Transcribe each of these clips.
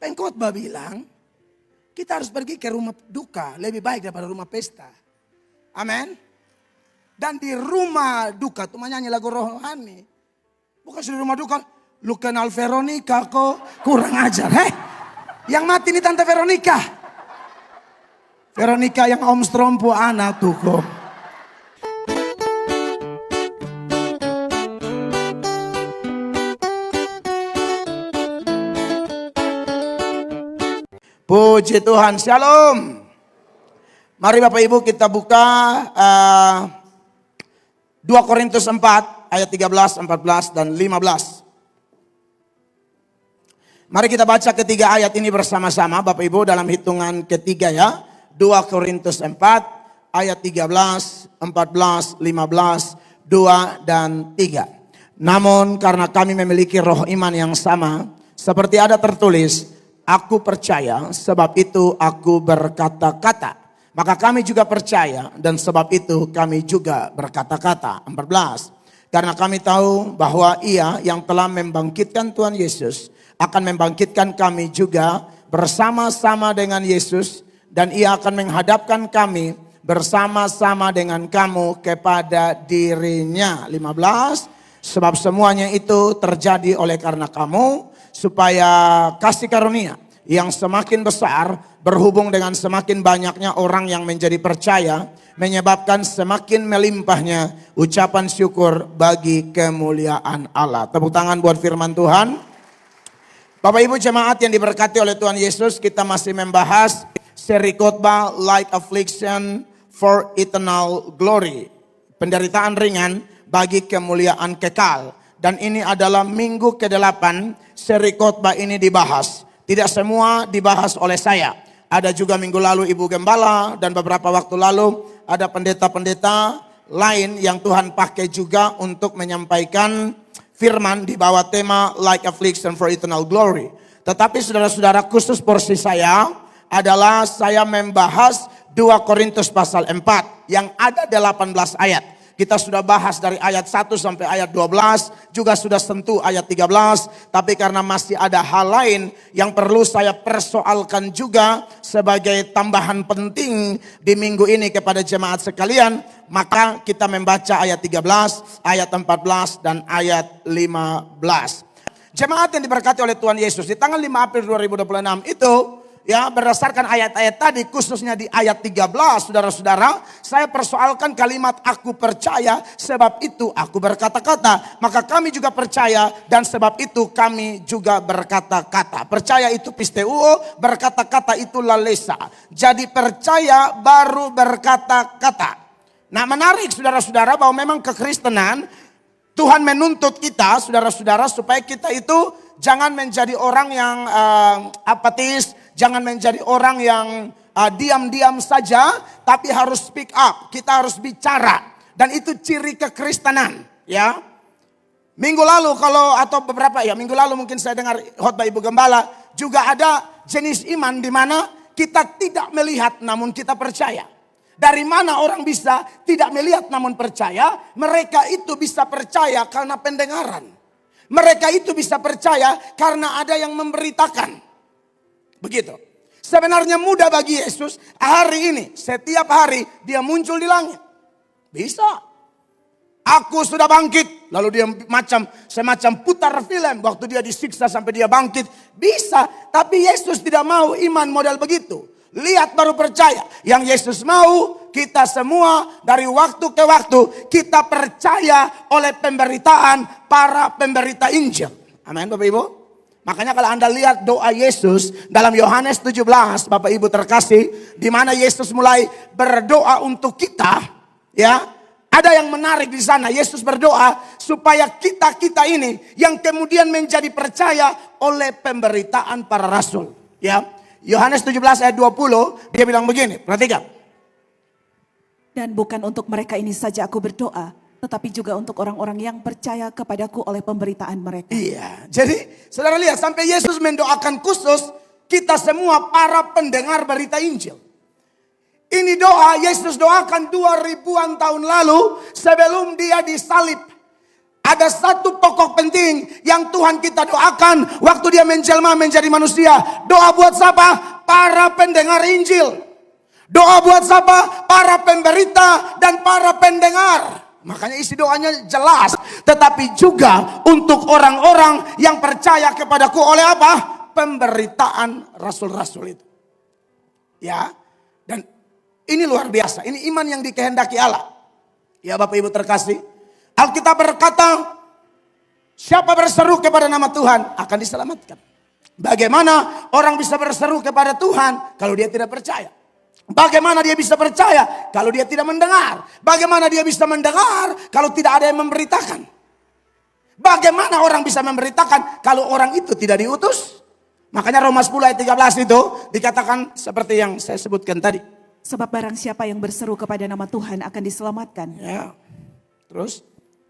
Pengkhotbah bilang, kita harus pergi ke rumah duka lebih baik daripada rumah pesta. Amin. Dan di rumah duka tuh menyanyi lagu rohani. Bukan di rumah duka, lu kenal Veronica kok, kurang ajar. Yang mati ini Tante Veronica. Veronica yang Om Strompo anak tuh kok. Puji Tuhan, shalom. Mari Bapak Ibu kita buka 2 Korintus 4 ayat 13, 14 dan 15. Mari kita baca ketiga ayat ini bersama-sama Bapak Ibu dalam hitungan ketiga ya. 2 Korintus 4 ayat 13, 14, 15, 2 dan 3. Namun karena kami memiliki roh iman yang sama, seperti ada tertulis, aku percaya, sebab itu aku berkata-kata. Maka kami juga percaya dan sebab itu kami juga berkata-kata. 14. Karena kami tahu bahwa Ia yang telah membangkitkan Tuhan Yesus akan membangkitkan kami juga bersama-sama dengan Yesus. Dan Ia akan menghadapkan kami bersama-sama dengan kamu kepada dirinya. 15. Sebab semuanya itu terjadi oleh karena kamu, supaya kasih karunia yang semakin besar berhubung dengan semakin banyaknya orang yang menjadi percaya, menyebabkan semakin melimpahnya ucapan syukur bagi kemuliaan Allah. Tepuk tangan buat firman Tuhan. Bapak Ibu jemaat yang diberkati oleh Tuhan Yesus, kita masih membahas seri khotbah Light Affliction for Eternal Glory. Penderitaan ringan bagi kemuliaan kekal. Dan ini adalah minggu ke-8 seri khotbah ini dibahas. Tidak semua dibahas oleh saya. Ada juga minggu lalu Ibu Gembala dan beberapa waktu lalu ada pendeta-pendeta lain yang Tuhan pakai juga untuk menyampaikan firman di bawah tema Like Affliction for Eternal Glory. Tetapi saudara-saudara, khusus porsi saya adalah saya membahas 2 Korintus pasal 4 yang ada 18 ayat. Kita sudah bahas dari ayat 1 sampai ayat 12, juga sudah sentuh ayat 13. Tapi karena masih ada hal lain yang perlu saya persoalkan juga sebagai tambahan penting di minggu ini kepada jemaat sekalian, maka kita membaca ayat 13, ayat 14 dan ayat 15. Jemaat yang diberkati oleh Tuhan Yesus, di tanggal 5 April 2026 itu, ya, berdasarkan ayat-ayat tadi, khususnya di ayat 13, saudara-saudara, saya persoalkan kalimat aku percaya, sebab itu aku berkata-kata. Maka kami juga percaya dan sebab itu kami juga berkata-kata. Percaya itu pisteuo, berkata-kata itu lalesa. Jadi percaya baru berkata-kata. Nah, menarik saudara-saudara bahwa memang kekristenan, Tuhan menuntut kita, saudara-saudara, supaya kita itu jangan menjadi orang yang apatis, jangan menjadi orang yang diam-diam saja, tapi harus speak up. Kita harus bicara. Dan itu ciri kekristenan, ya. Minggu lalu minggu lalu mungkin saya dengar khotbah Ibu Gembala, juga ada jenis iman di mana kita tidak melihat namun kita percaya. Dari mana orang bisa tidak melihat namun percaya? Mereka itu bisa percaya karena pendengaran. Mereka itu bisa percaya karena ada yang memberitakan. Begitu. Sebenarnya mudah bagi Yesus hari ini, setiap hari dia muncul di langit. Bisa. Aku sudah bangkit. Lalu dia semacam putar film waktu dia disiksa sampai dia bangkit. Bisa. Tapi Yesus tidak mau iman model begitu. Lihat baru percaya. Yang Yesus mau kita semua dari waktu ke waktu kita percaya oleh pemberitaan para pemberita Injil. Amin Bapak Ibu. Makanya kalau Anda lihat doa Yesus dalam Yohanes 17, Bapak Ibu terkasih, di mana Yesus mulai berdoa untuk kita, ya. Ada yang menarik di sana. Yesus berdoa supaya kita ini yang kemudian menjadi percaya oleh pemberitaan para rasul, ya. Yohanes 17 ayat 20, dia bilang begini, perhatikan. Dan bukan untuk mereka ini saja aku berdoa, tetapi juga untuk orang-orang yang percaya kepadaku oleh pemberitaan mereka. Iya, jadi saudara lihat sampai Yesus mendoakan khusus kita semua para pendengar berita Injil. Ini doa Yesus doakan 2000-an tahun lalu sebelum dia disalib. Ada satu pokok penting yang Tuhan kita doakan waktu dia menjelma menjadi manusia. Doa buat siapa? Para pendengar Injil. Doa buat siapa? Para pemberita dan para pendengar. Makanya isi doanya jelas. Tetapi juga untuk orang-orang yang percaya kepadaku oleh apa? Pemberitaan rasul-rasul itu. Ya. Dan ini luar biasa. Ini iman yang dikehendaki Allah. Ya Bapak Ibu terkasih. Alkitab berkata, siapa berseru kepada nama Tuhan akan diselamatkan. Bagaimana orang bisa berseru kepada Tuhan kalau dia tidak percaya? Bagaimana dia bisa percaya kalau dia tidak mendengar? Bagaimana dia bisa mendengar kalau tidak ada yang memberitakan? Bagaimana orang bisa memberitakan kalau orang itu tidak diutus? Makanya Roma 10 ayat 13 itu dikatakan seperti yang saya sebutkan tadi. Sebab barang siapa yang berseru kepada nama Tuhan akan diselamatkan. Ya. Terus?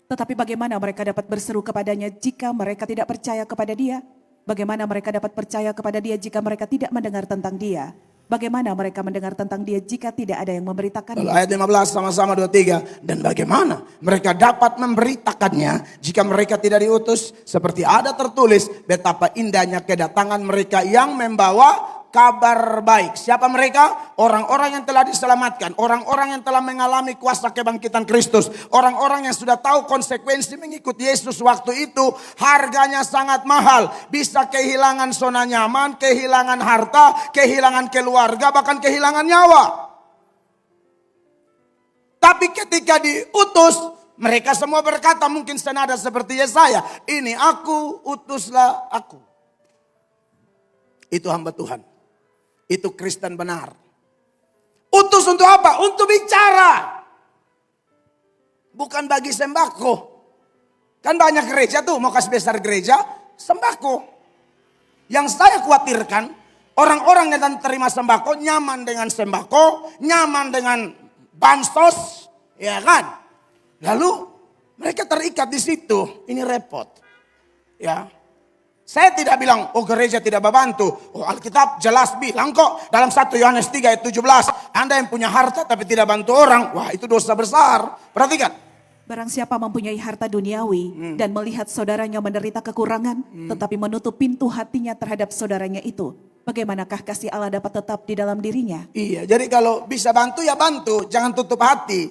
Tetapi bagaimana mereka dapat berseru kepadanya jika mereka tidak percaya kepada dia? Bagaimana mereka dapat percaya kepada dia jika mereka tidak mendengar tentang dia? Bagaimana mereka mendengar tentang dia jika tidak ada yang memberitakan? Lalu ayat 15 sama-sama 23. Dan bagaimana mereka dapat memberitakannya jika mereka tidak diutus? Seperti ada tertulis, betapa indahnya kedatangan mereka yang membawa kabar baik. Siapa mereka? Orang-orang yang telah diselamatkan. Orang-orang yang telah mengalami kuasa kebangkitan Kristus. Orang-orang yang sudah tahu konsekuensi mengikut Yesus waktu itu. Harganya sangat mahal. Bisa kehilangan zona nyaman, kehilangan harta, kehilangan keluarga, bahkan kehilangan nyawa. Tapi ketika diutus, mereka semua berkata mungkin senada seperti Yesaya. Ini aku, utuslah aku. Itu hamba Tuhan. Itu Kristen benar. Utus untuk apa? Untuk bicara. Bukan bagi sembako. Kan banyak gereja tuh mau kasih besar gereja, sembako. Yang saya khawatirkan, orang-orang yang terima sembako nyaman dengan sembako, nyaman dengan bansos, ya kan? Lalu mereka terikat di situ. Ini repot. Ya. Saya tidak bilang, oh gereja tidak membantu. Oh Alkitab jelas bilang kok dalam 1 Yohanes 3 ayat 17. Anda yang punya harta tapi tidak bantu orang. Wah itu dosa besar. Perhatikan. Barang siapa mempunyai harta duniawi dan melihat saudaranya menderita kekurangan. Tetapi menutup pintu hatinya terhadap saudaranya itu. Bagaimanakah kasih Allah dapat tetap di dalam dirinya? Iya jadi kalau bisa bantu ya bantu. Jangan tutup hati.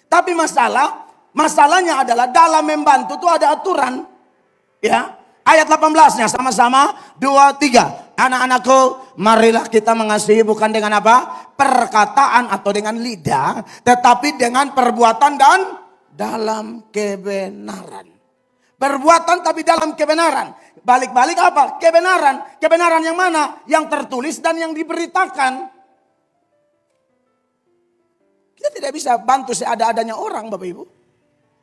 Tapi masalahnya adalah dalam membantu itu ada aturan. Ya. Ayat 18-nya sama-sama 2, 3. Anak-anakku, marilah kita mengasihi bukan dengan apa? Perkataan atau dengan lidah. Tetapi dengan perbuatan dan dalam kebenaran. Perbuatan tapi dalam kebenaran. Balik-balik apa? Kebenaran. Kebenaran yang mana? Yang tertulis dan yang diberitakan. Kita tidak bisa bantu seada-adanya orang Bapak Ibu.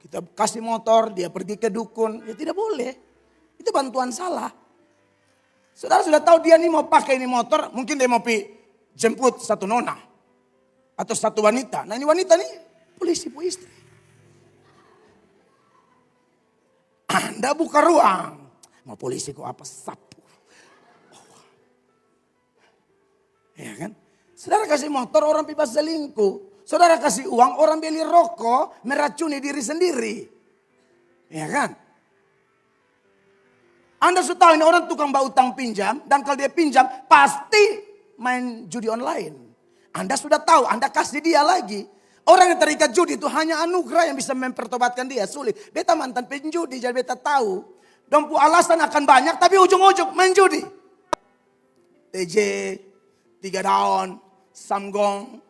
Kita kasih motor, dia pergi ke dukun. Ya tidak boleh. Itu bantuan salah. Saudara sudah tahu dia nih mau pakai ini motor. Mungkin dia mau jemput satu nona. Atau satu wanita. Nah ini wanita nih polisi bu istri. Anda buka ruang. Mau polisi kok apa sapu. Oh. Ya kan. Saudara kasih motor orang bebas selingkuh. Saudara kasih uang orang beli rokok. Meracuni diri sendiri. Ya kan. Anda sudah tahu ini orang tukang bawa utang pinjam. Dan kalau dia pinjam pasti main judi online. Anda sudah tahu, Anda kasih dia lagi. Orang yang terikat judi itu hanya anugerah yang bisa mempertobatkan dia. Sulit. Beta mantan penjudi jadi beta tahu. Dompu alasan akan banyak tapi ujung-ujung main judi. TJ, 3 daun, Samgong.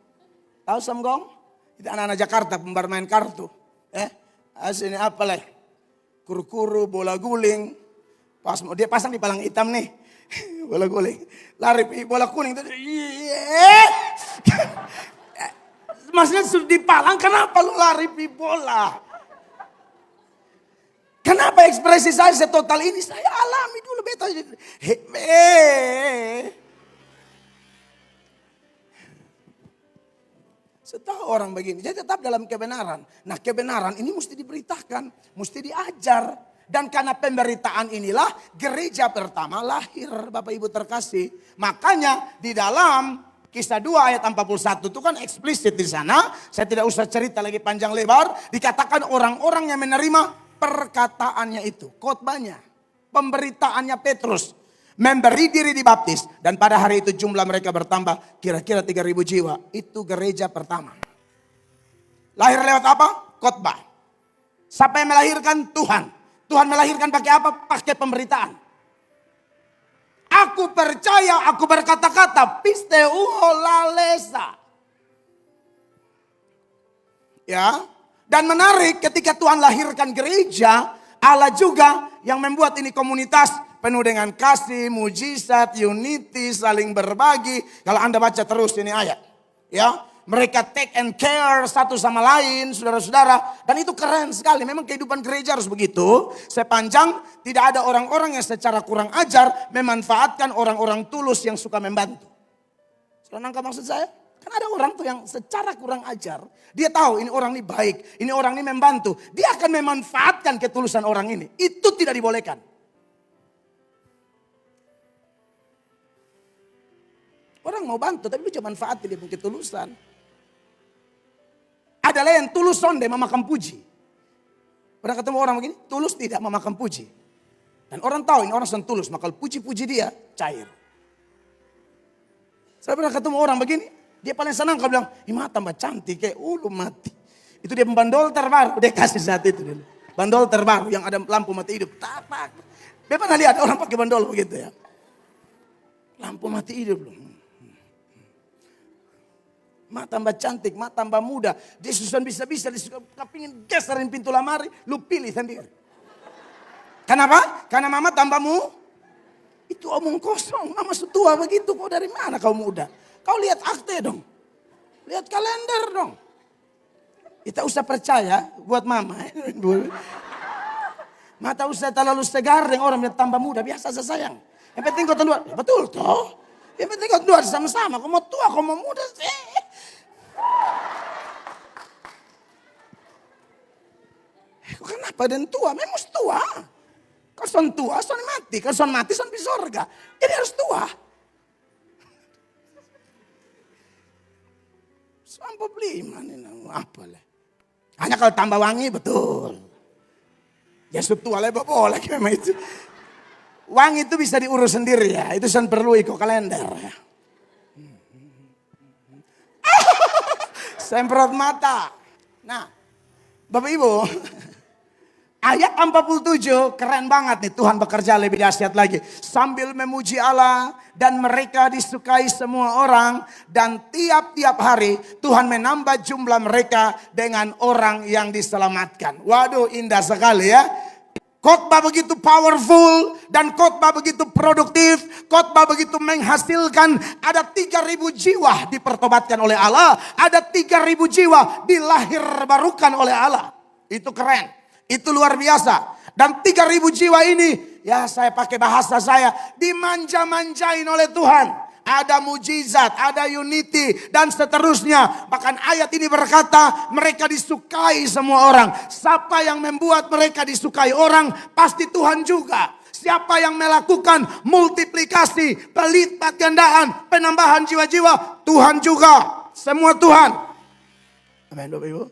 Tahu Samgong? Itu anak-anak Jakarta pembermain kartu. Sini apa lah? Kuru-kuru, bola guling. Pas dia pasang di palang hitam nih. Bola guling. Lari bola kuning. Maksudnya sudah di palang kenapa lu lari bola? Kenapa ekspresi saya setotal ini? Saya alami dulu beta. Setahu orang begini. Jadi tetap dalam kebenaran. Nah kebenaran ini mesti diberitakan. Mesti diajar. Dan karena pemberitaan inilah gereja pertama lahir Bapak Ibu terkasih. Makanya di dalam Kisah 2 ayat 41 itu kan eksplisit di sana. Saya tidak usah cerita lagi panjang lebar. Dikatakan orang-orang yang menerima perkataannya itu, khotbahnya, pemberitaannya Petrus. Memberi diri dibaptis. Dan pada hari itu jumlah mereka bertambah kira-kira 3.000 jiwa. Itu gereja pertama. Lahir lewat apa? Khotbah. Siapa yang melahirkan? Tuhan. Tuhan melahirkan pakai apa? Pakai pemberitaan. Aku percaya, aku berkata-kata. Pisteuo lalesa. Ya. Dan menarik ketika Tuhan lahirkan gereja, Allah juga yang membuat ini komunitas penuh dengan kasih, mujizat, unity, saling berbagi. Kalau Anda baca terus ini ayat. Ya, mereka take and care satu sama lain, saudara-saudara. Dan itu keren sekali. Memang kehidupan gereja harus begitu. Sepanjang tidak ada orang-orang yang secara kurang ajar memanfaatkan orang-orang tulus yang suka membantu. Sudah nangkap maksud saya? Kan ada orang tuh yang secara kurang ajar. Dia tahu ini orang ini baik, ini orang ini membantu. Dia akan memanfaatkan ketulusan orang ini. Itu tidak dibolehkan. Orang mau bantu tapi cuma manfaat dia punya ketulusan. Adalah yang tulus sonde memakan puji. Pernah ketemu orang begini? Tulus tidak memakan puji. Dan orang tahu ini orang yang tulus. Maka puji-puji dia cair. Saya pernah ketemu orang begini. Dia paling senang kalau bilang. Ih mata tambah cantik kayak ulu mati. Itu dia bandol terbaru. Dia kasih saat itu dulu. Bandol terbaru yang ada lampu mati hidup. Tapak. Dia pernah lihat orang pakai bandol begitu ya. Lampu mati hidup loh. Mak tambah cantik, mak tambah muda. Dia susah bisa-bisa, dia suka kepingin geserin pintu lamari. Lu pilih sendiri. Kenapa? Karena mama tambahmu. Itu omong kosong. Mama setua begitu. Kau dari mana kau muda? Kau lihat akte dong. Lihat kalender dong. Kita usah percaya buat mama. Mata usah terlalu segar dengan orang yang tambah muda. Biasa saja sayang. Yang penting kau tua. Ya, betul toh. Yang penting kau tua sama-sama. Kau mau tua, kau mau muda. Kenapa dan tua? Memang tua. Kau son tua, son mati. Kau son mati, son di sorga. Jadi harus tua. Sampai beli mana apa lah. Hanya kalau tambah wangi betul. Ya tua lah boleh memang itu. Wangi itu bisa diurus sendiri ya. Itu son perlu ikut kalender ya. Semprot mata. Nah, Bapak Ibu, ayat 47 keren banget nih. Tuhan bekerja lebih dahsyat lagi. Sambil memuji Allah dan mereka disukai semua orang. Dan tiap-tiap hari Tuhan menambah jumlah mereka dengan orang yang diselamatkan. Waduh indah sekali ya. Khotbah begitu powerful dan khotbah begitu produktif, khotbah begitu menghasilkan. Ada 3.000 jiwa dipertobatkan oleh Allah, ada 3.000 jiwa dilahir barukan oleh Allah. Itu keren, itu luar biasa. Dan 3.000 jiwa ini, ya saya pakai bahasa saya, dimanja-manjain oleh Tuhan. Ada mujizat, ada unity dan seterusnya. Bahkan ayat ini berkata mereka disukai semua orang. Siapa yang membuat mereka disukai orang pasti Tuhan juga. Siapa yang melakukan multiplikasi, pelipat gandaan, penambahan jiwa-jiwa, Tuhan juga. Semua Tuhan. Amin Bapak Ibu.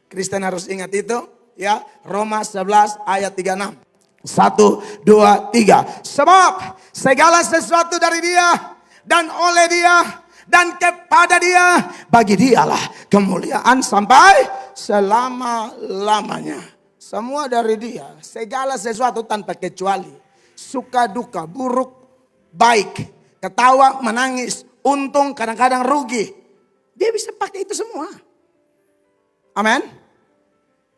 Kristen harus ingat itu ya. Roma 11 ayat 36. 1, 2, 3. Sebab segala sesuatu dari Dia dan oleh Dia dan kepada Dia, bagi Dialah kemuliaan sampai selama-lamanya. Semua dari Dia, segala sesuatu tanpa kecuali. Suka duka, buruk, baik, ketawa, menangis, untung, kadang-kadang rugi. Dia bisa pakai itu semua. Amin.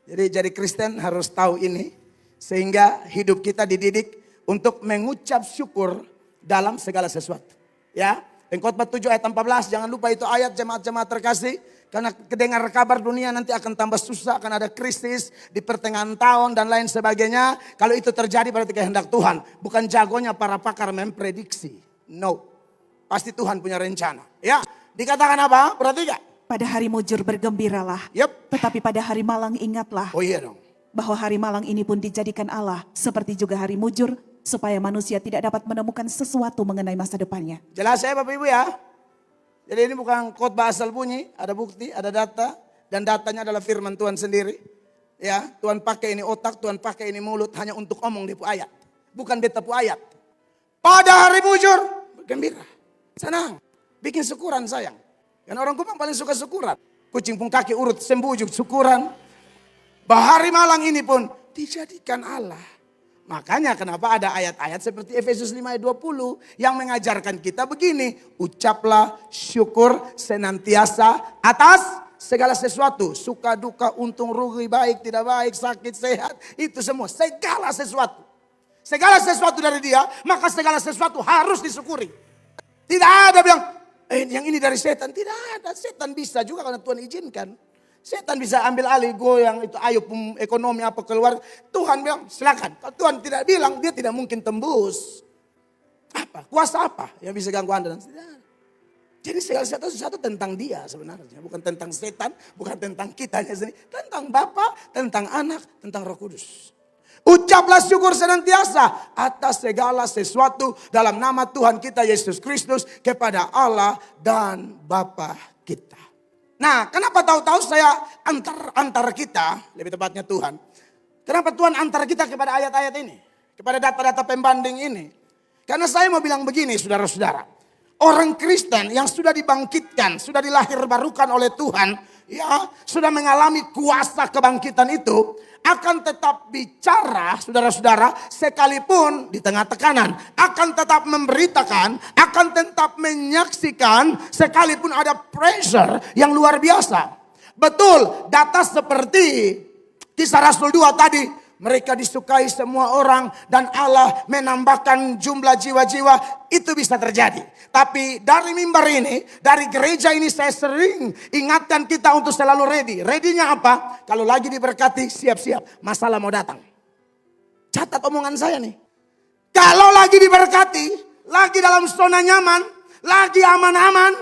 Jadi Kristen harus tahu ini sehingga hidup kita dididik untuk mengucap syukur dalam segala sesuatu. Ya, Pengkhotbah 7 ayat 14, jangan lupa itu ayat jemaat-jemaat terkasih. Karena kedengar kabar dunia nanti akan tambah susah, akan ada krisis di pertengahan tahun dan lain sebagainya. Kalau itu terjadi berarti kehendak Tuhan. Bukan jagonya para pakar memprediksi. No, pasti Tuhan punya rencana. Ya, dikatakan apa? Perhatikan. Pada hari mujur bergembiralah. Yep. Tetapi pada hari malang ingatlah. Oh iya dong. Bahwa hari malang ini pun dijadikan Allah. Seperti juga hari mujur. Supaya manusia tidak dapat menemukan sesuatu mengenai masa depannya. Jelas ya Bapak Ibu ya. Jadi ini bukan khotbah asal bunyi. Ada bukti, ada data. Dan datanya adalah firman Tuhan sendiri. Ya, Tuhan pakai ini otak, Tuhan pakai ini mulut hanya untuk omong di ayat. Bukan beta pu ayat. Pada hari bujur, bergembira, senang, bikin syukuran sayang. Karena orang Kupang paling suka syukuran. Kucing pun kaki urut sembujuk syukuran. Bahari malang ini pun dijadikan Allah. Makanya kenapa ada ayat-ayat seperti Efesus 5 ayat 20 yang mengajarkan kita begini. Ucaplah syukur senantiasa atas segala sesuatu. Suka duka, untung rugi, baik tidak baik, sakit sehat. Itu semua, segala sesuatu. Segala sesuatu dari dia, maka segala sesuatu harus disyukuri. Tidak ada bilang, yang ini dari setan. Tidak ada, setan bisa juga karena Tuhan izinkan. Setan bisa ambil alih goyang itu ayo ekonomi apa keluar. Tuhan bilang silakan. Kalau Tuhan tidak bilang dia tidak mungkin tembus. Apa? Kuasa apa yang bisa ganggu Anda? Tidak. Jadi segala sesuatu tentang dia sebenarnya. Bukan tentang setan, bukan tentang kitanya sendiri. Tentang Bapa, tentang Anak, tentang Roh Kudus. Ucaplah syukur senantiasa atas segala sesuatu dalam nama Tuhan kita Yesus Kristus kepada Allah dan Bapa kita. Nah, kenapa tahu-tahu saya antar kita, lebih tepatnya Tuhan. Kenapa Tuhan antar kita kepada ayat-ayat ini? Kepada data-data pembanding ini. Karena saya mau bilang begini, saudara-saudara. Orang Kristen yang sudah dibangkitkan, sudah dilahir barukan oleh Tuhan, ya, sudah mengalami kuasa kebangkitan itu, akan tetap bicara, saudara-saudara, sekalipun di tengah tekanan. Akan tetap memberitakan, akan tetap menyaksikan, sekalipun ada pressure yang luar biasa. Betul, data seperti Kisah Rasul 2 tadi, mereka disukai semua orang dan Allah menambahkan jumlah jiwa-jiwa, itu bisa terjadi. Tapi dari mimbar ini, dari gereja ini saya sering ingatkan kita untuk selalu ready. Ready-nya apa? Kalau lagi diberkati, siap-siap, masalah mau datang. Catat omongan saya nih. Kalau lagi diberkati, lagi dalam zona nyaman, lagi aman-aman,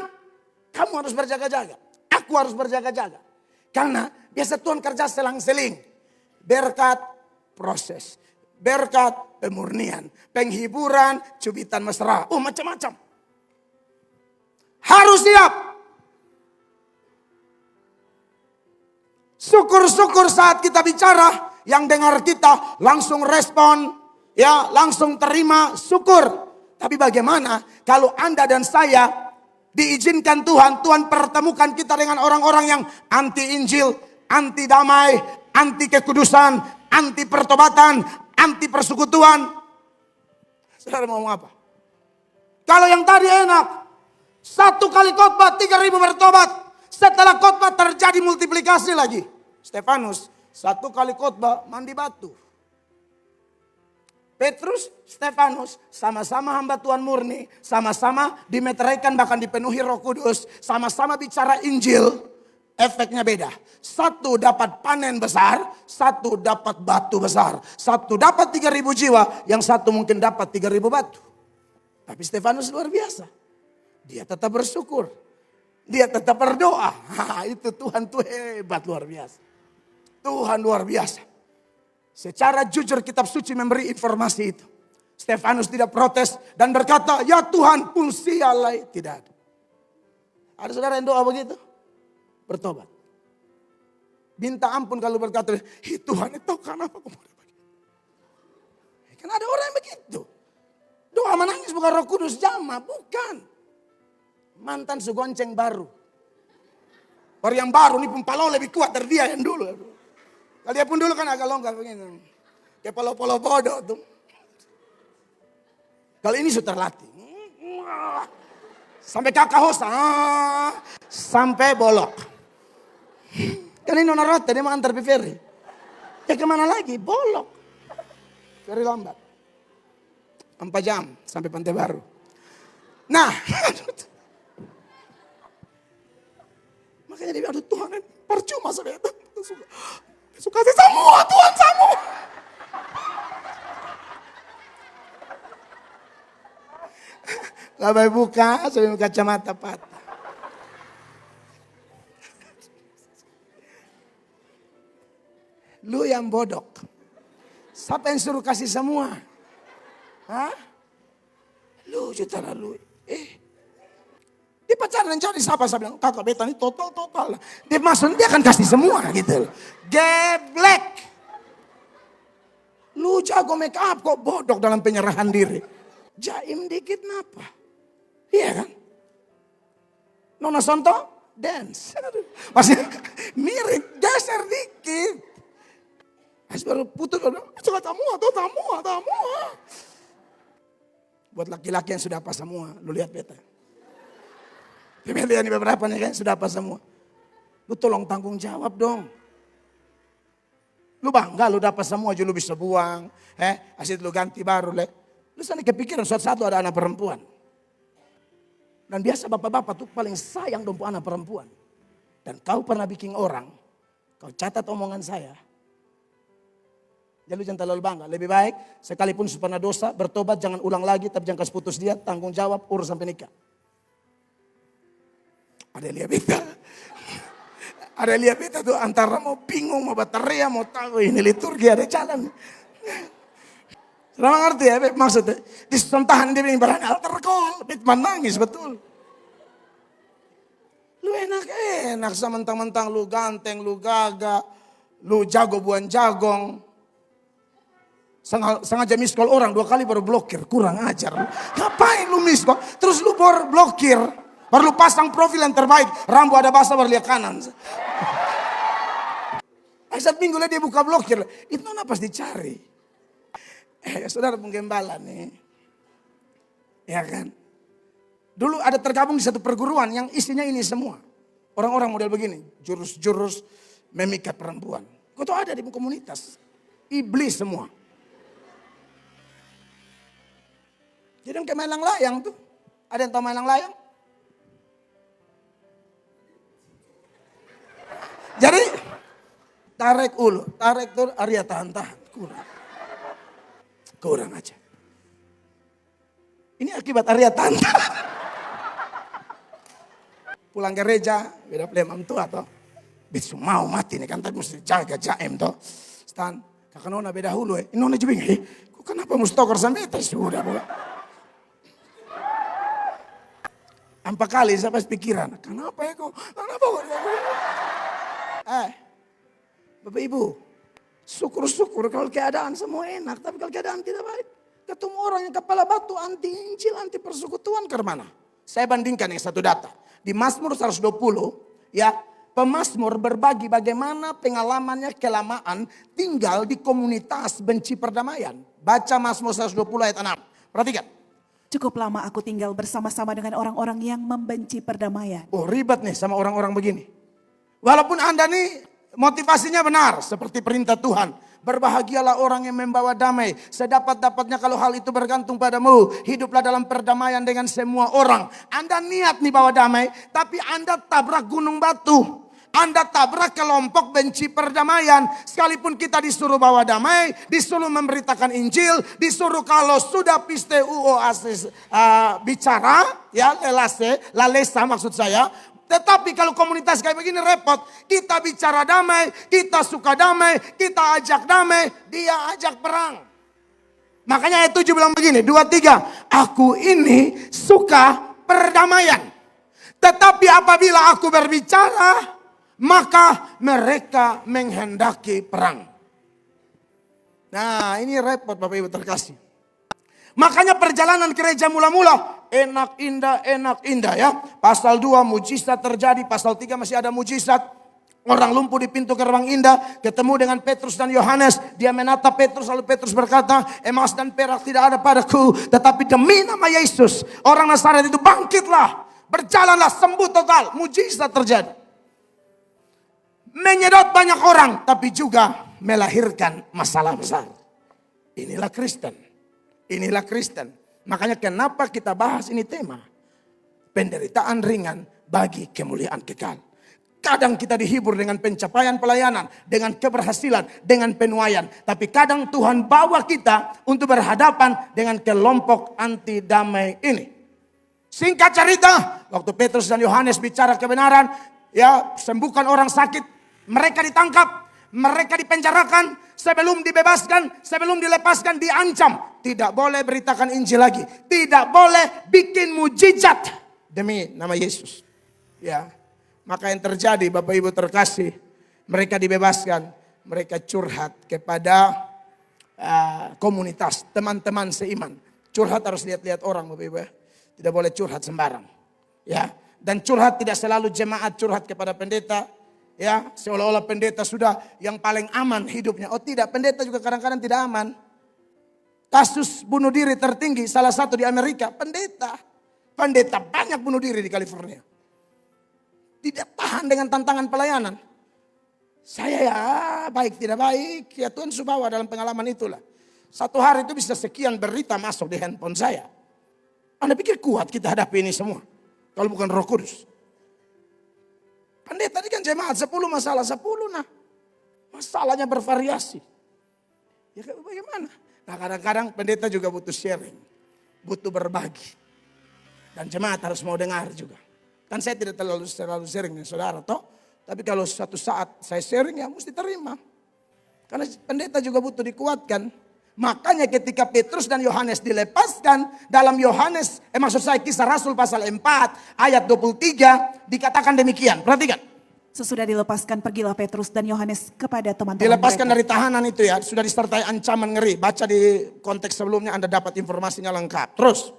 kamu harus berjaga-jaga. Aku harus berjaga-jaga. Karena biasa Tuhan kerja selang-seling. Berkat proses, berkat pemurnian, penghiburan, cubitan mesra, macam-macam. Harus siap. Syukur-syukur saat kita bicara, yang dengar kita langsung respon, ya langsung terima, syukur. Tapi bagaimana kalau Anda dan saya diizinkan Tuhan, Tuhan pertemukan kita dengan orang-orang yang anti Injil, anti damai, anti kekudusan, anti pertobatan, anti persekutuan. Saudara mau ngomong apa? Kalau yang tadi enak, 1 kali khotbah 3.000 bertobat. Setelah khotbah terjadi multiplikasi lagi. Stefanus 1 kali khotbah mandi batu. Petrus, Stefanus sama-sama hamba Tuhan murni, sama-sama dimeteraikan bahkan dipenuhi Roh Kudus, sama-sama bicara Injil. Efeknya beda. Satu dapat panen besar, satu dapat batu besar. Satu dapat 3.000 jiwa, yang satu mungkin dapat 3.000 batu. Tapi Stefanus luar biasa. Dia tetap bersyukur. Dia tetap berdoa. Itu Tuhan tuh hebat luar biasa. Tuhan luar biasa. Secara jujur kitab suci memberi informasi itu. Stefanus tidak protes dan berkata, ya Tuhan pun sialai. Tidak ada. Ada saudara yang doa begitu? Bertobat. Minta ampun kalau berkata, Tuhan itu kenapa aku mau begitu? Kan ada orang yang begitu. Doa menangis bukan Roh Kudus jama, bukan. Mantan segonceng baru. Orang yang baru ini pempalo lebih kuat dari dia yang dulu. Kalau dia pun dulu kan agak longgar begini. Kayak polo-polo bodoh tuh. Kalau ini sudah terlatih. Sampai kakak hosa. Sampai bolok. Kan ini nona rota, dia mau antar ferry. Ya kemana lagi? Bolok. Ferry lambat. 4 jam sampai Pantai Baru. Nah. Makanya dia bilang, aduh Tuhan, percuma saya. Suka semua, Tuhan semua. Labai buka, sampai kacamata patah. Lu yang bodoh. Siapa yang suruh kasih semua? Hah? Lu jutaan lu. Dia Dia pacaran dan cari siapa? Saya bilang, kakak beta ini total. Dia masuk, dia akan kasih semua gitu loh. Geblek. Lu jago make up kok bodoh dalam penyerahan diri. Jaim dikit napa? Iya kan? Nona Sonto, dance. Masih mirip, geser dikit. Baru putus, suka tamua. Buat laki-laki yang sudah apa semua, lu lihat beta. Lihat ini beberapa nih kan, sudah apa semua. Lu tolong tanggung jawab dong. Lu bangga lu dapat semua aja lu bisa buang. Asyik lu ganti baru. Lu sana kepikiran suatu ada anak perempuan. Dan biasa bapak-bapak tuh paling sayang dong anak perempuan. Dan kau pernah bikin orang, kau catat omongan saya. Jadi jangan terlalu bangga. Lebih baik sekalipun pernah dosa, bertobat, jangan ulang lagi. Tapi jangan kasih putus dia, tanggung jawab, urus sampai nikah. Ada lihat beta. Ada lihat beta tuh antara mau bingung, mau bateria, mau tahu ini liturgi ada jalan. Selama ngerti ya maksudnya. Disontahan dia bilang berani altar call. Bet menangis betul. Lu enak sama mentang-mentang lu ganteng, lu gagah. Lu jago buan jagong. Sengaja miss call orang 2 kali baru blokir. Kurang ajar. Ngapain lu miss call? Terus lu baru blokir. Baru lu pasang profil yang terbaik. Rambu ada basah baru lihat kanan. Satu minggu dia buka blokir. Itu nona pas dicari. Saudara penggembala nih. Ya kan. Dulu ada tergabung di satu perguruan yang isinya ini semua. Orang-orang model begini. Jurus-jurus memikat perempuan. Kau tuh ada di komunitas. Iblis semua. Jadi kayak main layang tuh. Ada yang tahu main layang? Jadi tarik ulu. Tarik tuh Arya tahan-tahan. Kurang aja. Ini akibat Arya tahan-tahan. Pulang gereja. Beda plemam tuh atau. Bisu mau mati nih kan. Tapi mesti jaga jaim tuh. Stan. Kakak nona beda hulu Ini nona juga bingung. Kenapa mesti tokor sampai itu? Sudah bukan. 4 kali saya pas pikiran. Kenapa ya kok? Kenapa kok? Bapak Ibu. Syukur-syukur kalau keadaan semua enak. Tapi kalau keadaan tidak baik. Ketemu orang yang kepala batu anti Injil, anti persekutuan ke mana? Saya bandingkan yang satu data. Di Mazmur 120. Ya, pemazmur berbagi bagaimana pengalamannya kelamaan tinggal di komunitas benci perdamaian. Baca Mazmur 120 ayat 6. Perhatikan. Cukup lama aku tinggal bersama-sama dengan orang-orang yang membenci perdamaian. Oh ribet nih sama orang-orang begini. Walaupun Anda nih motivasinya benar seperti perintah Tuhan. Berbahagialah orang yang membawa damai. Sedapat-dapatnya kalau hal itu bergantung padamu. Hiduplah dalam perdamaian dengan semua orang. Anda niat nih bawa damai. Tapi Anda tabrak gunung batu. Anda tabrak kelompok benci perdamaian. Sekalipun kita disuruh bawa damai, disuruh memberitakan Injil, disuruh kalau sudah piste asis bicara, ya lalesa maksud saya. Tetapi kalau komunitas kayak begini repot. Kita bicara damai, kita suka damai, kita ajak damai, dia ajak perang. Makanya ayat 7 bilang begini, 2-3. Aku ini suka perdamaian. Tetapi apabila aku berbicara, maka mereka menghendaki perang. Nah ini repot Bapak Ibu terkasih. Makanya perjalanan gereja mula-mula enak indah ya. Pasal 2 mujizat terjadi, pasal 3 masih ada mujizat. Orang lumpuh di pintu gerbang indah ketemu dengan Petrus dan Yohanes. Dia menatap Petrus lalu Petrus berkata, emas dan perak tidak ada padaku. Tetapi demi nama Yesus orang Nazaret itu bangkitlah. Berjalanlah sembuh total. Mujizat terjadi. Menyedot banyak orang tapi juga melahirkan masalah besar. Inilah Kristen. Inilah Kristen. Makanya kenapa kita bahas ini tema. Penderitaan ringan bagi kemuliaan kekal. Kadang kita dihibur dengan pencapaian pelayanan. Dengan keberhasilan. Dengan penuaian. Tapi kadang Tuhan bawa kita untuk berhadapan dengan kelompok anti damai ini. Singkat cerita. Waktu Petrus dan Yohanes bicara kebenaran. Ya sembuhkan orang sakit. Mereka ditangkap. Mereka dipenjarakan. Sebelum dibebaskan, sebelum dilepaskan diancam. Tidak boleh beritakan Injil lagi. Tidak boleh bikin mujizat demi nama Yesus. Ya, maka yang terjadi Bapak Ibu terkasih, mereka dibebaskan, mereka curhat kepada komunitas, teman-teman seiman. Curhat harus lihat-lihat orang Bapak Ibu ya. Tidak boleh curhat sembarang. Ya, dan curhat tidak selalu jemaat curhat kepada pendeta. Ya, seolah-olah pendeta sudah yang paling aman hidupnya. Oh tidak, pendeta juga kadang-kadang tidak aman. Kasus bunuh diri tertinggi salah satu di Amerika, pendeta. Pendeta banyak bunuh diri di California. Tidak tahan dengan tantangan pelayanan. Saya ya baik tidak baik, ya Tuhan subawa dalam pengalaman itulah. Satu hari itu bisa sekian berita masuk di handphone saya. Anda pikir kuat kita hadapi ini semua? Kalau bukan Roh Kudus. Pendeta ini kan jemaat 10 masalah 10 nah. Masalahnya bervariasi. Ya bagaimana? Nah kadang-kadang pendeta juga butuh sharing. Butuh berbagi. Dan jemaat harus mau dengar juga. Kan saya tidak terlalu sharing dengan saudara toh. Tapi kalau suatu saat saya sharing ya mesti terima. Karena pendeta juga butuh dikuatkan. Makanya ketika Petrus dan Yohanes dilepaskan dalam maksud saya Kisah Rasul pasal 4 ayat 23 dikatakan demikian. Perhatikan. Sesudah dilepaskan pergilah Petrus dan Yohanes kepada teman-teman Dilepaskan mereka. dari tahanan itu ya, sudah disertai ancaman ngeri. Baca di konteks sebelumnya Anda dapat informasinya lengkap. Terus.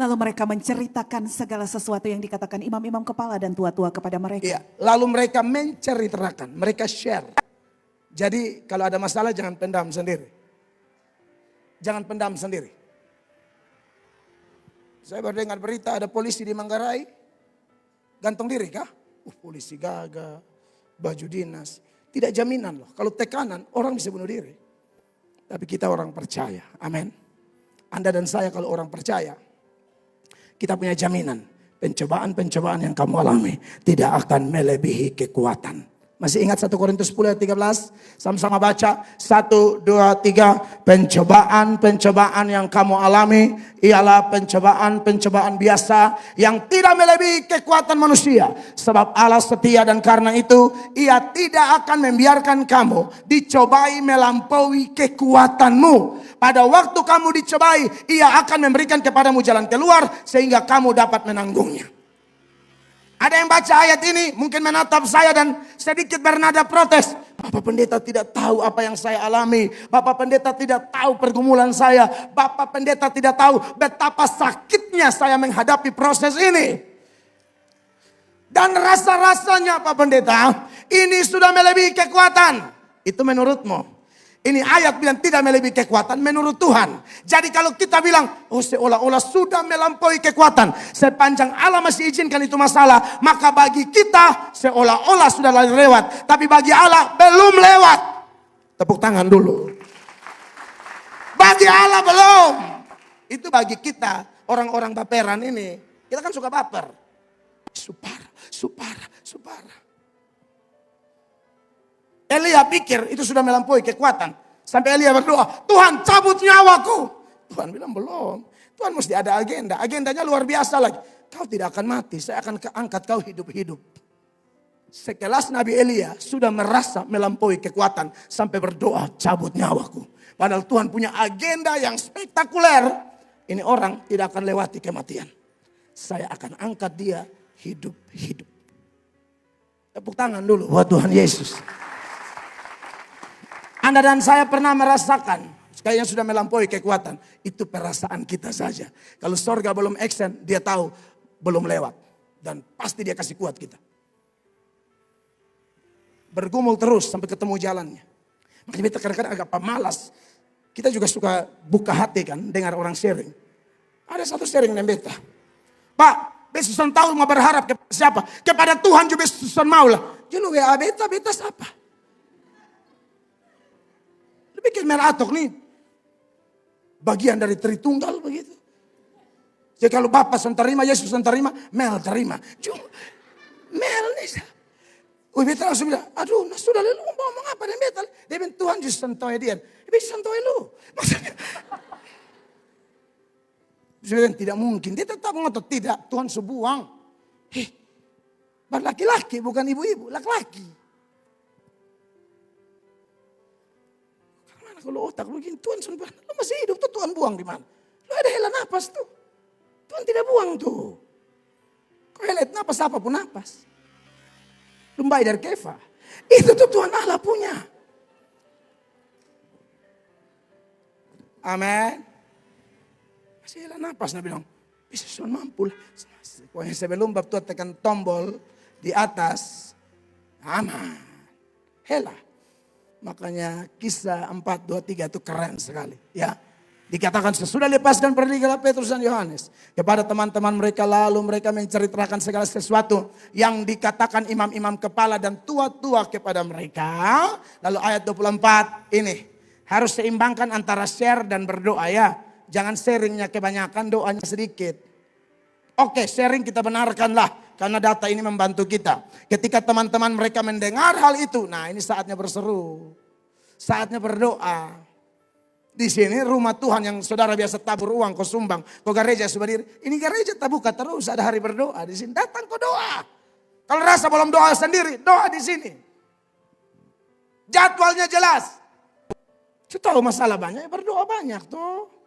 Lalu mereka menceritakan segala sesuatu yang dikatakan imam-imam kepala dan tua-tua kepada mereka. Iya, lalu mereka menceritakan, mereka share. Jadi kalau ada masalah jangan pendam sendiri. Jangan pendam sendiri. Saya baru dengar berita ada polisi di Manggarai. Gantung diri kah? Polisi gagah, baju dinas. Tidak jaminan loh. Kalau tekanan orang bisa bunuh diri. Tapi kita orang percaya. Amin. Anda dan saya kalau orang percaya. Kita punya jaminan. Pencobaan-pencobaan yang kamu alami tidak akan melebihi kekuatan. Masih ingat 1 Korintus 10 ayat 13? Sama-sama baca. 1, 2, 3. Pencobaan-pencobaan yang kamu alami ialah pencobaan-pencobaan biasa yang tidak melebihi kekuatan manusia. Sebab Allah setia dan karena itu Ia tidak akan membiarkan kamu dicobai melampaui kekuatanmu. Pada waktu kamu dicobai, Ia akan memberikan kepadamu jalan keluar sehingga kamu dapat menanggungnya. Ada yang baca ayat ini mungkin menatap saya dan sedikit bernada protes. Bapak pendeta tidak tahu apa yang saya alami. Bapak pendeta tidak tahu pergumulan saya. Bapak pendeta tidak tahu betapa sakitnya saya menghadapi proses ini. Dan rasa-rasanya Pak pendeta, ini sudah melebihi kekuatan. Itu menurutmu? Ini ayat bilang tidak melebihi kekuatan menurut Tuhan. Jadi kalau kita bilang, oh seolah-olah sudah melampaui kekuatan. Sepanjang Allah masih izinkan itu masalah. Maka bagi kita seolah-olah sudah lewat. Tapi bagi Allah belum lewat. Tepuk tangan dulu. Bagi Allah belum. Itu bagi kita orang-orang baperan ini. Kita kan suka baper. Supara. Elia pikir itu sudah melampaui kekuatan. Sampai Elia berdoa, Tuhan cabut nyawaku. Tuhan bilang belum. Tuhan mesti ada agenda. Agendanya luar biasa lagi. Kau tidak akan mati, saya akan angkat kau hidup-hidup. Sekelas Nabi Elia sudah merasa melampaui kekuatan. Sampai berdoa cabut nyawaku. Padahal Tuhan punya agenda yang spektakuler. Ini orang tidak akan lewati kematian. Saya akan angkat dia hidup-hidup. Tepuk tangan dulu buat Tuhan Yesus. Anda dan saya pernah merasakan kayaknya sudah melampaui kekuatan. Itu perasaan kita saja. Kalau sorga belum action, dia tahu belum lewat. Dan pasti dia kasih kuat kita. Bergumul terus sampai ketemu jalannya. Makanya kita kadang-kadang agak pemalas. Kita juga suka buka hati kan dengar orang sharing. Ada satu sharing dengan beta. Pak, besusan tahu mau berharap kepada siapa? Kepada Tuhan juga besusan mau lah. Julu ya beta siapa? Bikin meratok nih. Bagian dari Tritunggal begitu. Jadi kalau Bapak terima, Yesus terima, Mel terima. Cuma Mel nih. Beta langsung bilang, aduh nah sudah lu ngomong apa nih beta. Dia bilang Tuhan justru sentuh dia. Dia bisa sentuh lu. Maksudnya. Dia tidak mungkin. Dia tetap ngotot tidak. Tuhan sebuang. Laki-laki bukan ibu-ibu. Laki-laki. Kalau otak begini, Tuhan suruh bilang, lu masih hidup tuh Tuhan buang di mana? Lu ada hela napas tuh. Tuhan tidak buang tuh. toilet, napas apapun napas. Lumbai dari kefa. Itu tuh Tuhan Allah punya. Amin. Masih hilang napas, dia bilang, bisa Tuhan mampu lah. Pokoknya sebelum bab Tuhan tekan tombol di atas, aman. Hela. Makanya kisah 4:23 itu keren sekali. Ya, dikatakan sesudah lepaskan perdikat Petrus dan Yohanes kepada teman-teman mereka, lalu mereka menceritakan segala sesuatu yang dikatakan imam-imam kepala dan tua-tua kepada mereka. Lalu ayat 24 ini harus seimbangkan antara share dan berdoa ya. Jangan sharingnya kebanyakan, doanya sedikit. Oke, sharing kita benarkanlah karena data ini membantu kita. Ketika teman-teman mereka mendengar hal itu, nah ini saatnya berseru. Saatnya berdoa. Di sini rumah Tuhan yang saudara biasa tabur uang, kau sumbang, kau gereja subhadir. Ini gereja tak buka terus, ada hari berdoa. Di sini datang kau doa. Kalau rasa belum doa sendiri, doa di sini. Jadwalnya jelas. Kita tahu masalah banyak, ya berdoa banyak tuh.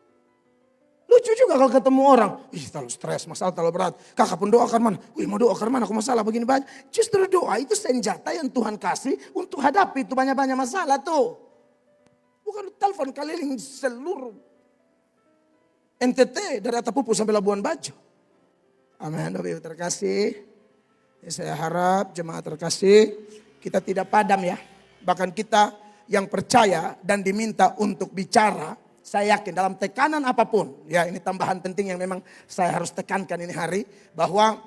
Lucu juga kalau ketemu orang, ih terlalu stres, masalah terlalu berat. Kakak pun doakan mana? Wih mau doakan mana? Aku masalah begini banyak. Justru doa itu senjata yang Tuhan kasih untuk hadapi itu banyak-banyak masalah tuh. Bukan telepon keliling seluruh NTT dari Atapupu sampai Labuan Bajo. Amin, Bapak Ibu terkasih. Saya harap jemaat terkasih kita tidak padam ya. Bahkan kita yang percaya dan diminta untuk bicara. Saya yakin dalam tekanan apapun, ya ini tambahan penting yang memang saya harus tekankan ini hari, bahwa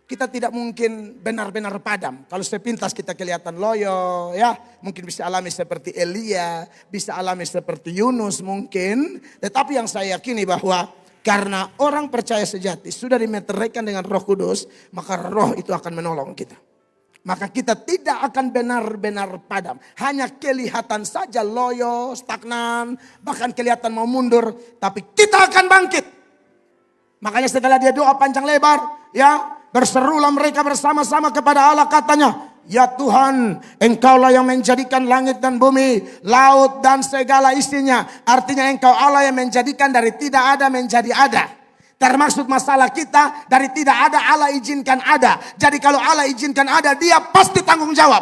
kita tidak mungkin benar-benar padam. Kalau sepintas kita kelihatan loyo, ya mungkin bisa alami seperti Elia, bisa alami seperti Yunus mungkin. Tetapi yang saya yakini bahwa karena orang percaya sejati sudah dimeteraikan dengan Roh Kudus, maka Roh itu akan menolong kita. Maka kita tidak akan benar-benar padam. Hanya kelihatan saja loyo, stagnan, bahkan kelihatan mau mundur. Tapi kita akan bangkit. Makanya setelah dia doa panjang lebar, ya berserulah mereka bersama-sama kepada Allah, katanya, ya Tuhan, Engkaulah yang menjadikan langit dan bumi, laut dan segala isinya. Artinya Engkau Allah yang menjadikan dari tidak ada menjadi ada. Termaksud masalah kita dari tidak ada Allah izinkan ada. Jadi kalau Allah izinkan ada, dia pasti tanggung jawab.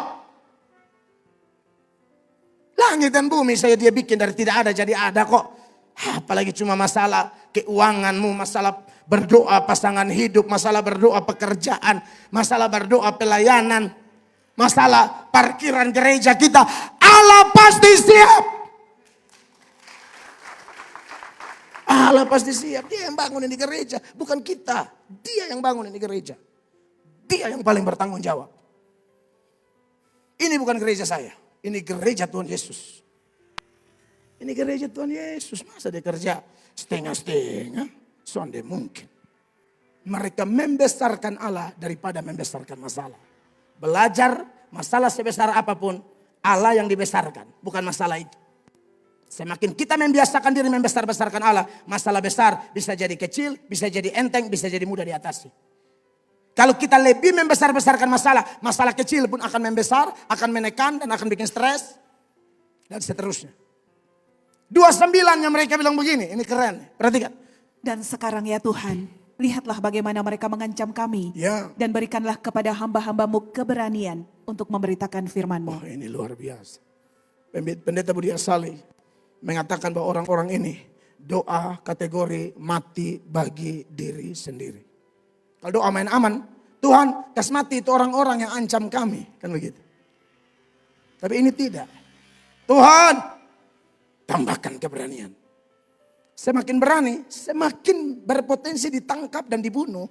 Langit dan bumi saya dia bikin dari tidak ada jadi ada kok. Apalagi cuma masalah keuanganmu, masalah berdoa pasangan hidup, masalah berdoa pekerjaan, masalah berdoa pelayanan, masalah parkiran gereja kita. Allah pasti siap. Allah pasti siap. Dia yang bangun ini gereja. Bukan kita. Dia yang bangun ini gereja. Dia yang paling bertanggung jawab. Ini bukan gereja saya. Ini gereja Tuhan Yesus. Ini gereja Tuhan Yesus. Masa dia kerja setengah-setengah? Sonde mungkin. Mereka membesarkan Allah daripada membesarkan masalah. Belajar masalah sebesar apapun. Allah yang dibesarkan. Bukan masalah itu. Semakin kita membiasakan diri membesar-besarkan Allah, masalah besar bisa jadi kecil, bisa jadi enteng, bisa jadi mudah diatasi. Kalau kita lebih membesar-besarkan masalah, masalah kecil pun akan membesar, akan menekan dan akan bikin stres. Dan seterusnya. 29-nya mereka bilang begini, ini keren, perhatikan. Dan sekarang ya Tuhan, lihatlah bagaimana mereka mengancam kami. Ya. Dan berikanlah kepada hamba-hambamu keberanian untuk memberitakan firman-Mu. Oh ini luar biasa. Pendeta Budi Asali mengatakan bahwa orang-orang ini doa kategori mati bagi diri sendiri. Kalau doa main aman, Tuhan kas mati itu orang-orang yang ancam kami. Kan begitu. Tapi ini tidak. Tuhan tambahkan keberanian. Semakin berani, semakin berpotensi ditangkap dan dibunuh.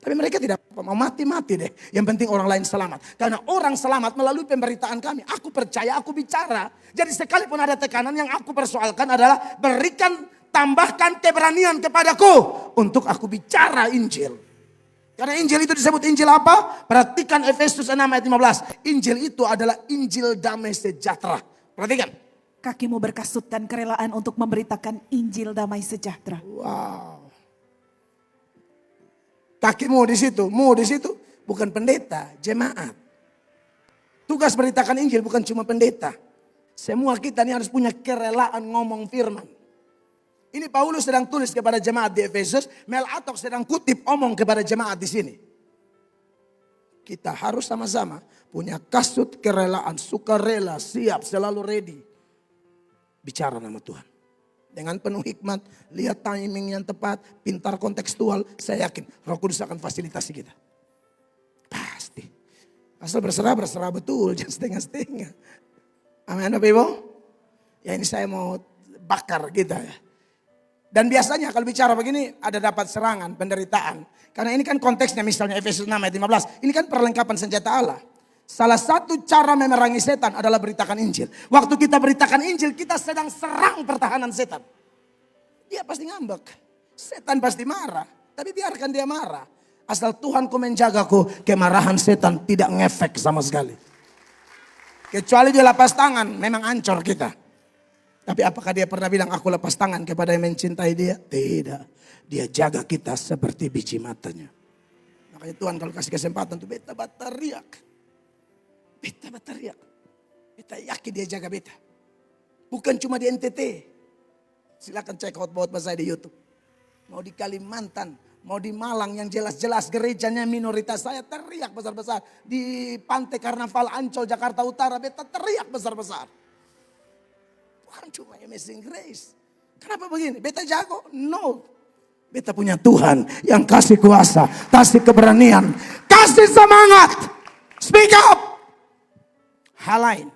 Tapi mereka tidak mau mati-mati deh. Yang penting orang lain selamat. Karena orang selamat melalui pemberitaan kami. Aku percaya, aku bicara. Jadi sekalipun ada tekanan yang aku persoalkan adalah berikan, tambahkan keberanian kepadaku. Untuk aku bicara Injil. Karena Injil itu disebut Injil apa? Perhatikan Efesus 6 ayat 15. Injil itu adalah Injil damai sejahtera. Perhatikan. Kakimu berkasutkan kerelaan untuk memberitakan Injil damai sejahtera. Wow. Kakimu di situ, mu di situ, bukan pendeta, jemaat. Tugas beritakan Injil bukan cuma pendeta. Semua kita ini harus punya kerelaan ngomong firman. Ini Paulus sedang tulis kepada jemaat di Efesus, Melatok sedang kutip omong kepada jemaat di sini. Kita harus sama-sama punya kasut kerelaan, sukarela, siap, selalu ready. Bicara nama Tuhan. Dengan penuh hikmat, lihat timing yang tepat, pintar kontekstual, saya yakin Roh Kudus akan fasilitasi kita. Pasti. Asal berserah betul, jangan setengah-setengah. Amin Bapak Ibu. Ya ini saya mau bakar kita ya. Dan biasanya kalau bicara begini ada dapat serangan, penderitaan. Karena ini kan konteksnya misalnya Efesus 6 ayat 15. Ini kan perlengkapan senjata Allah. Salah satu cara memerangi setan adalah beritakan Injil. Waktu kita beritakan Injil, kita sedang serang pertahanan setan. Dia pasti ngambek. Setan pasti marah. Tapi biarkan dia marah. Asal Tuhanku menjagaku, kemarahan setan tidak ngefek sama sekali. Kecuali dia lepas tangan, memang ancur kita. Tapi apakah dia pernah bilang aku lepas tangan kepada yang mencintai dia? Tidak. Dia jaga kita seperti biji matanya. Makanya Tuhan kalau kasih kesempatan tuh beta teriak. Beta teriak. Beta yakin dia jaga beta. Bukan cuma di NTT. Silakan cek khotbah saya di YouTube. Mau di Kalimantan, mau di Malang yang jelas-jelas gerejanya minoritas, saya teriak besar-besar. Di Pantai Karnaval Ancol Jakarta Utara beta teriak besar-besar. Bukan cuma Amazing Grace. Kenapa begini? Beta jago? No. Beta punya Tuhan yang kasih kuasa, kasih keberanian, kasih semangat. Speak up. Hal lain.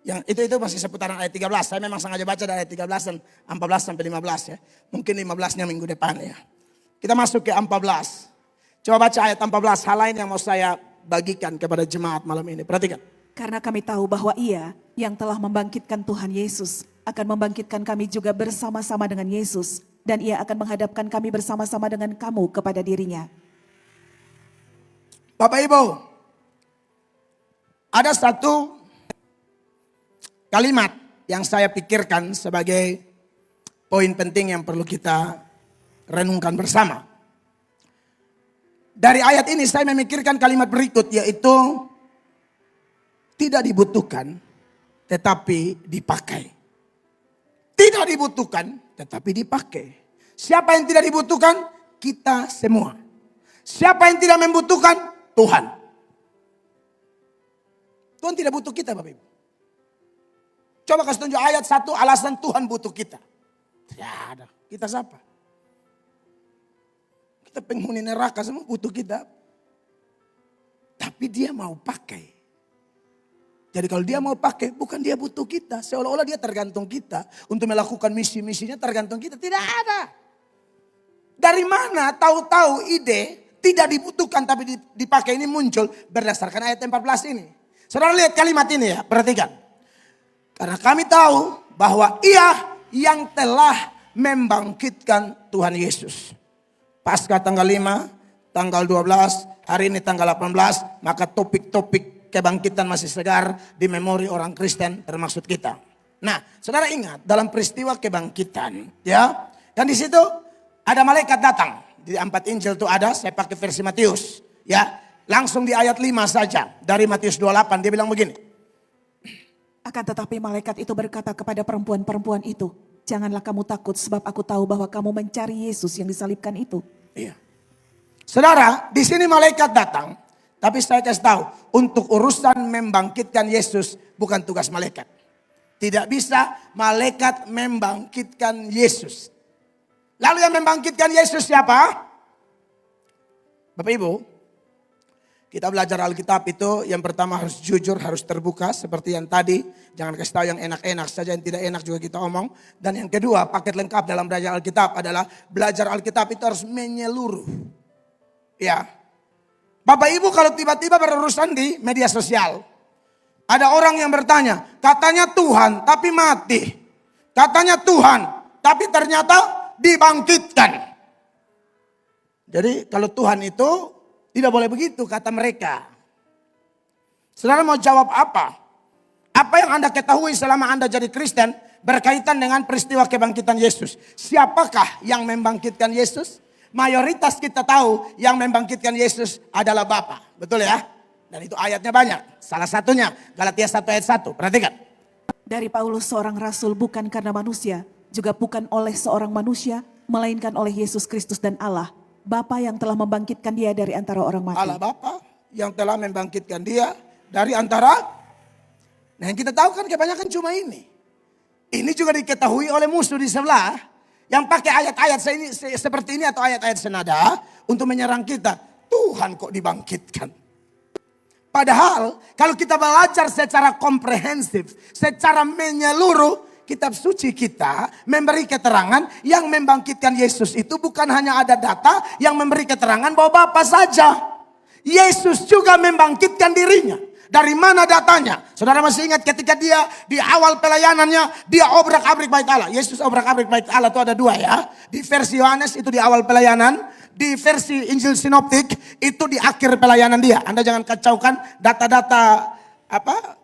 Yang itu masih seputaran ayat 13. Saya memang sengaja baca dari ayat 13 dan 14 sampai 15 ya. Mungkin 15-nya minggu depan ya. Kita masuk ke 14. Coba baca ayat 14. Hal lain yang mau saya bagikan kepada jemaat malam ini. Perhatikan. Karena kami tahu bahwa Ia yang telah membangkitkan Tuhan Yesus akan membangkitkan kami juga bersama-sama dengan Yesus. Dan Ia akan menghadapkan kami bersama-sama dengan kamu kepada dirinya. Bapak Ibu, ada satu kalimat yang saya pikirkan sebagai poin penting yang perlu kita renungkan bersama. Dari ayat ini saya memikirkan kalimat berikut, yaitu tidak dibutuhkan tetapi dipakai. Tidak dibutuhkan tetapi dipakai. Siapa yang tidak dibutuhkan? Kita semua. Siapa yang tidak membutuhkan? Tuhan. Tuhan tidak butuh kita Bapak Ibu. Coba kasih tunjuk ayat 1 alasan Tuhan butuh kita. Tidak ada. Kita siapa? Kita penghuni neraka semua butuh kita. Tapi dia mau pakai. Jadi kalau dia mau pakai, bukan dia butuh kita. Seolah-olah dia tergantung kita. Untuk melakukan misi-misinya tergantung kita. Tidak ada. Dari mana tahu-tahu ide tidak dibutuhkan tapi dipakai ini muncul berdasarkan ayat 14 ini. Saudara lihat kalimat ini ya, perhatikan. Karena kami tahu bahwa Ia yang telah membangkitkan Tuhan Yesus. Pasca tanggal 5, tanggal 12, hari ini tanggal 18, maka topik-topik kebangkitan masih segar di memori orang Kristen termasuk kita. Nah, saudara ingat dalam peristiwa kebangkitan, ya, kan di situ ada malaikat datang. Di 4 Injil itu ada, saya pakai versi Matius, ya. Langsung di ayat 5 saja dari Matius 28 dia bilang begini. Akan tetapi malaikat itu berkata kepada perempuan-perempuan itu, janganlah kamu takut sebab aku tahu bahwa kamu mencari Yesus yang disalibkan itu. Iya. Saudara, di sini malaikat datang. Tapi saya kasih tahu, untuk urusan membangkitkan Yesus bukan tugas malaikat. Tidak bisa malaikat membangkitkan Yesus. Lalu yang membangkitkan Yesus siapa? Bapak Ibu, kita belajar Alkitab itu yang pertama harus jujur, harus terbuka seperti yang tadi. Jangan kasih tahu yang enak-enak saja, yang tidak enak juga kita omong. Dan yang kedua, paket lengkap dalam belajar Alkitab adalah belajar Alkitab itu harus menyeluruh. Ya. Bapak Ibu kalau tiba-tiba berurusan di media sosial. Ada orang yang bertanya, katanya Tuhan tapi mati. Katanya Tuhan tapi ternyata dibangkitkan. Jadi kalau Tuhan itu tidak boleh begitu kata mereka. Saudara mau jawab apa? Apa yang Anda ketahui selama Anda jadi Kristen berkaitan dengan peristiwa kebangkitan Yesus? Siapakah yang membangkitkan Yesus? Mayoritas kita tahu yang membangkitkan Yesus adalah Bapa. Betul ya? Dan itu ayatnya banyak. Salah satunya Galatia 1 ayat 1. Perhatikan. Dari Paulus seorang rasul bukan karena manusia, juga bukan oleh seorang manusia, melainkan oleh Yesus Kristus dan Allah, Bapa yang telah membangkitkan dia dari antara orang mati. Allah Bapa yang telah membangkitkan dia dari antara. Nah yang kita tahu kan kebanyakan cuma ini. Ini juga diketahui oleh musuh di sebelah yang pakai ayat-ayat seperti ini atau ayat-ayat senada untuk menyerang kita. Tuhan kok dibangkitkan. Padahal kalau kita belajar secara komprehensif, secara menyeluruh, kitab suci kita memberi keterangan yang membangkitkan Yesus itu bukan hanya ada data yang memberi keterangan bahwa Bapa saja. Yesus juga membangkitkan dirinya. Dari mana datanya? Saudara masih ingat ketika dia di awal pelayanannya, dia obrak-abrik bait Allah. Yesus obrak-abrik bait Allah itu ada dua ya. Di versi Yohanes itu di awal pelayanan. Di versi Injil Sinoptik itu di akhir pelayanan dia. Anda jangan kacaukan data-data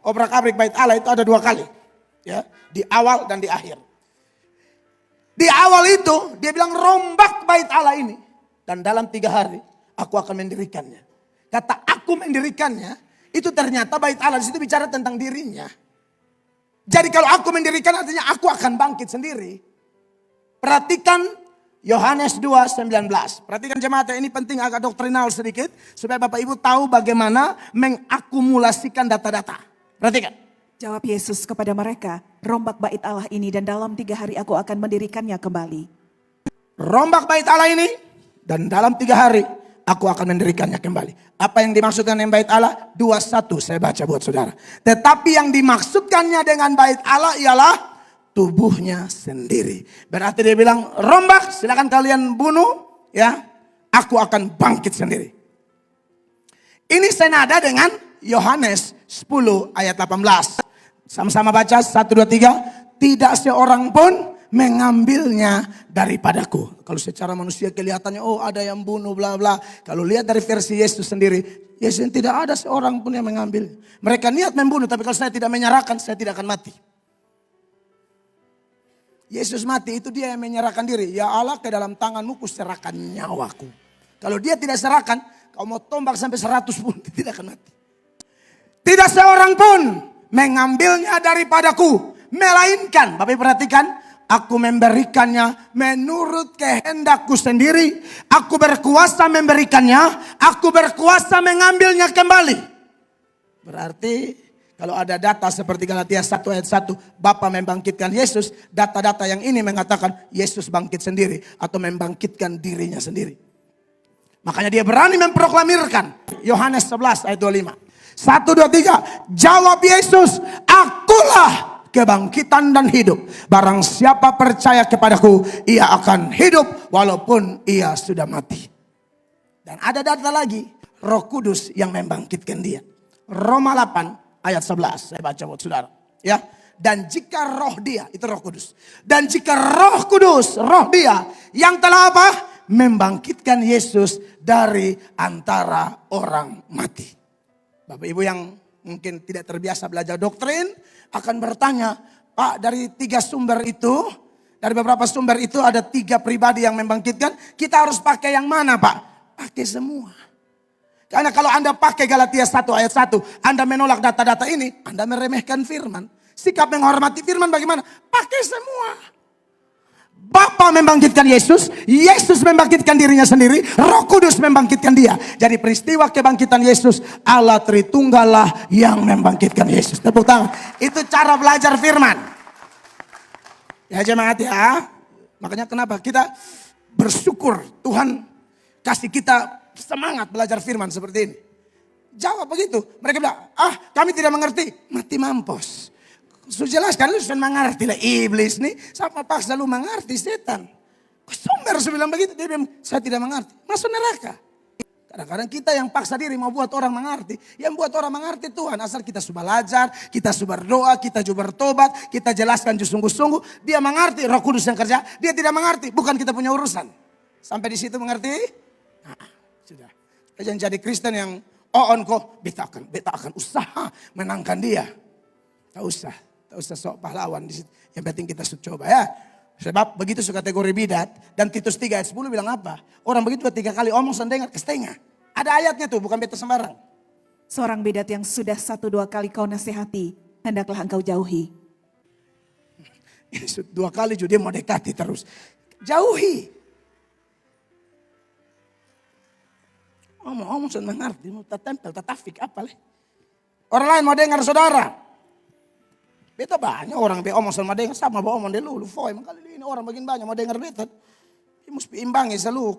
obrak-abrik bait Allah itu ada dua kali. Ya, di awal dan di akhir. Di awal itu dia bilang rombak bait Allah ini. Dan dalam 3 hari aku akan mendirikannya. Kata aku mendirikannya, itu ternyata bait Allah di situ bicara tentang dirinya. Jadi kalau aku mendirikan artinya aku akan bangkit sendiri. Perhatikan Yohanes 2:19. Perhatikan jemaat, ini penting agak doktrinal sedikit. Supaya Bapak Ibu tahu bagaimana mengakumulasikan data-data. Perhatikan. Jawab Yesus kepada mereka, rombak bait Allah ini dan dalam 3 hari aku akan mendirikannya kembali. Rombak bait Allah ini dan dalam 3 hari aku akan mendirikannya kembali. Apa yang dimaksudkan dengan bait Allah? 21 saya baca buat saudara. Tetapi yang dimaksudkannya dengan bait Allah ialah tubuhnya sendiri. Berarti dia bilang rombak silakan kalian bunuh ya. Aku akan bangkit sendiri. Ini senada dengan Yohanes 10 ayat 18. Sama-sama baca 1, 2, 3. Tidak seorang pun mengambilnya daripadaku. Kalau secara manusia kelihatannya ada yang bunuh bla bla. Kalau lihat dari versi Yesus sendiri, Yesus tidak ada seorang pun yang mengambil. Mereka niat membunuh, tapi kalau saya tidak menyerahkan, saya tidak akan mati. Yesus mati itu dia yang menyerahkan diri. Ya Allah, ke dalam tanganmu kuserahkan nyawaku. Kalau dia tidak serahkan, kau mau tombak sampai 100 pun tidak akan mati. Tidak seorang pun mengambilnya daripadaku. Melainkan, Bapak perhatikan, aku memberikannya menurut kehendakku sendiri. Aku berkuasa memberikannya. Aku berkuasa mengambilnya kembali. Berarti kalau ada data seperti Galatia 1 ayat 1. Bapa membangkitkan Yesus. Data-data yang ini mengatakan Yesus bangkit sendiri. Atau membangkitkan dirinya sendiri. Makanya dia berani memproklamirkan. Yohanes 11 ayat 25. 1, 2, 3. Jawab Yesus. Akulah kebangkitan dan hidup. Barang siapa percaya kepadaku, ia akan hidup walaupun ia sudah mati. Dan ada data lagi, Roh Kudus yang membangkitkan dia. Roma 8 ayat 11, saya baca buat saudara. Ya, dan jika roh dia, itu Roh Kudus. Dan jika Roh Kudus, roh dia yang telah apa? Membangkitkan Yesus dari antara orang mati. Bapak Ibu yang mungkin tidak terbiasa belajar doktrin akan bertanya, Pak, dari 3 sumber itu, dari beberapa sumber itu ada 3 pribadi yang membangkitkan, kita harus pakai yang mana, Pak? Pakai semua. Karena kalau Anda pakai Galatia 1 ayat 1, Anda menolak data-data ini, Anda meremehkan firman. Sikap menghormati firman bagaimana? Pakai semua. Bapa membangkitkan Yesus, Yesus membangkitkan dirinya sendiri, Roh Kudus membangkitkan dia. Jadi peristiwa kebangkitan Yesus, Allah Tritunggal lah yang membangkitkan Yesus. Tepuk tangan. Itu cara belajar firman. Ya jemaat ya. Makanya kenapa kita bersyukur Tuhan kasih kita semangat belajar firman seperti ini. Jawab begitu. Mereka bilang, kami tidak mengerti. Mati mampus. Sudah jelas kan lu sudah mengerti lah iblis nih. Sama paksa lu mengerti setan. Sumber saya bilang begitu. Dia bilang saya tidak mengerti. Masuk neraka. Kadang-kadang kita yang paksa diri mau buat orang mengerti. Yang buat orang mengerti Tuhan. Asal kita sudah belajar. Kita sudah berdoa. Kita juga bertobat. Kita jelaskan sungguh-sungguh. Dia mengerti Roh Kudus yang kerja. Dia tidak mengerti. Bukan kita punya urusan. Sampai di situ mengerti? Nah, sudah. Jangan jadi Kristen yang kok. Beta akan usaha menangkan dia. Tak usah sok pahlawan di situ. Yang penting kita coba ya. Sebab begitu kategori bidat. Dan Titus 3 ayat 10 bilang apa? Orang begitu 3 kali omong sendengar kesetengah. Ada ayatnya tuh, bukan beta sembarang. Seorang bidat yang sudah 1-2 kali kau nasihati, hendaklah engkau jauhi. 2 kali juga dia mau dekati terus. Jauhi. Omong-omong sudah mengerti, mau tempel, tatafik, apa leh. Orang lain mau dengar saudara. Beta banyak orang be omong sama dengar sama bawa omong dulu. Foi kali ini orang bagian banyak mau dengar beta. Dia mesti imbangi selalu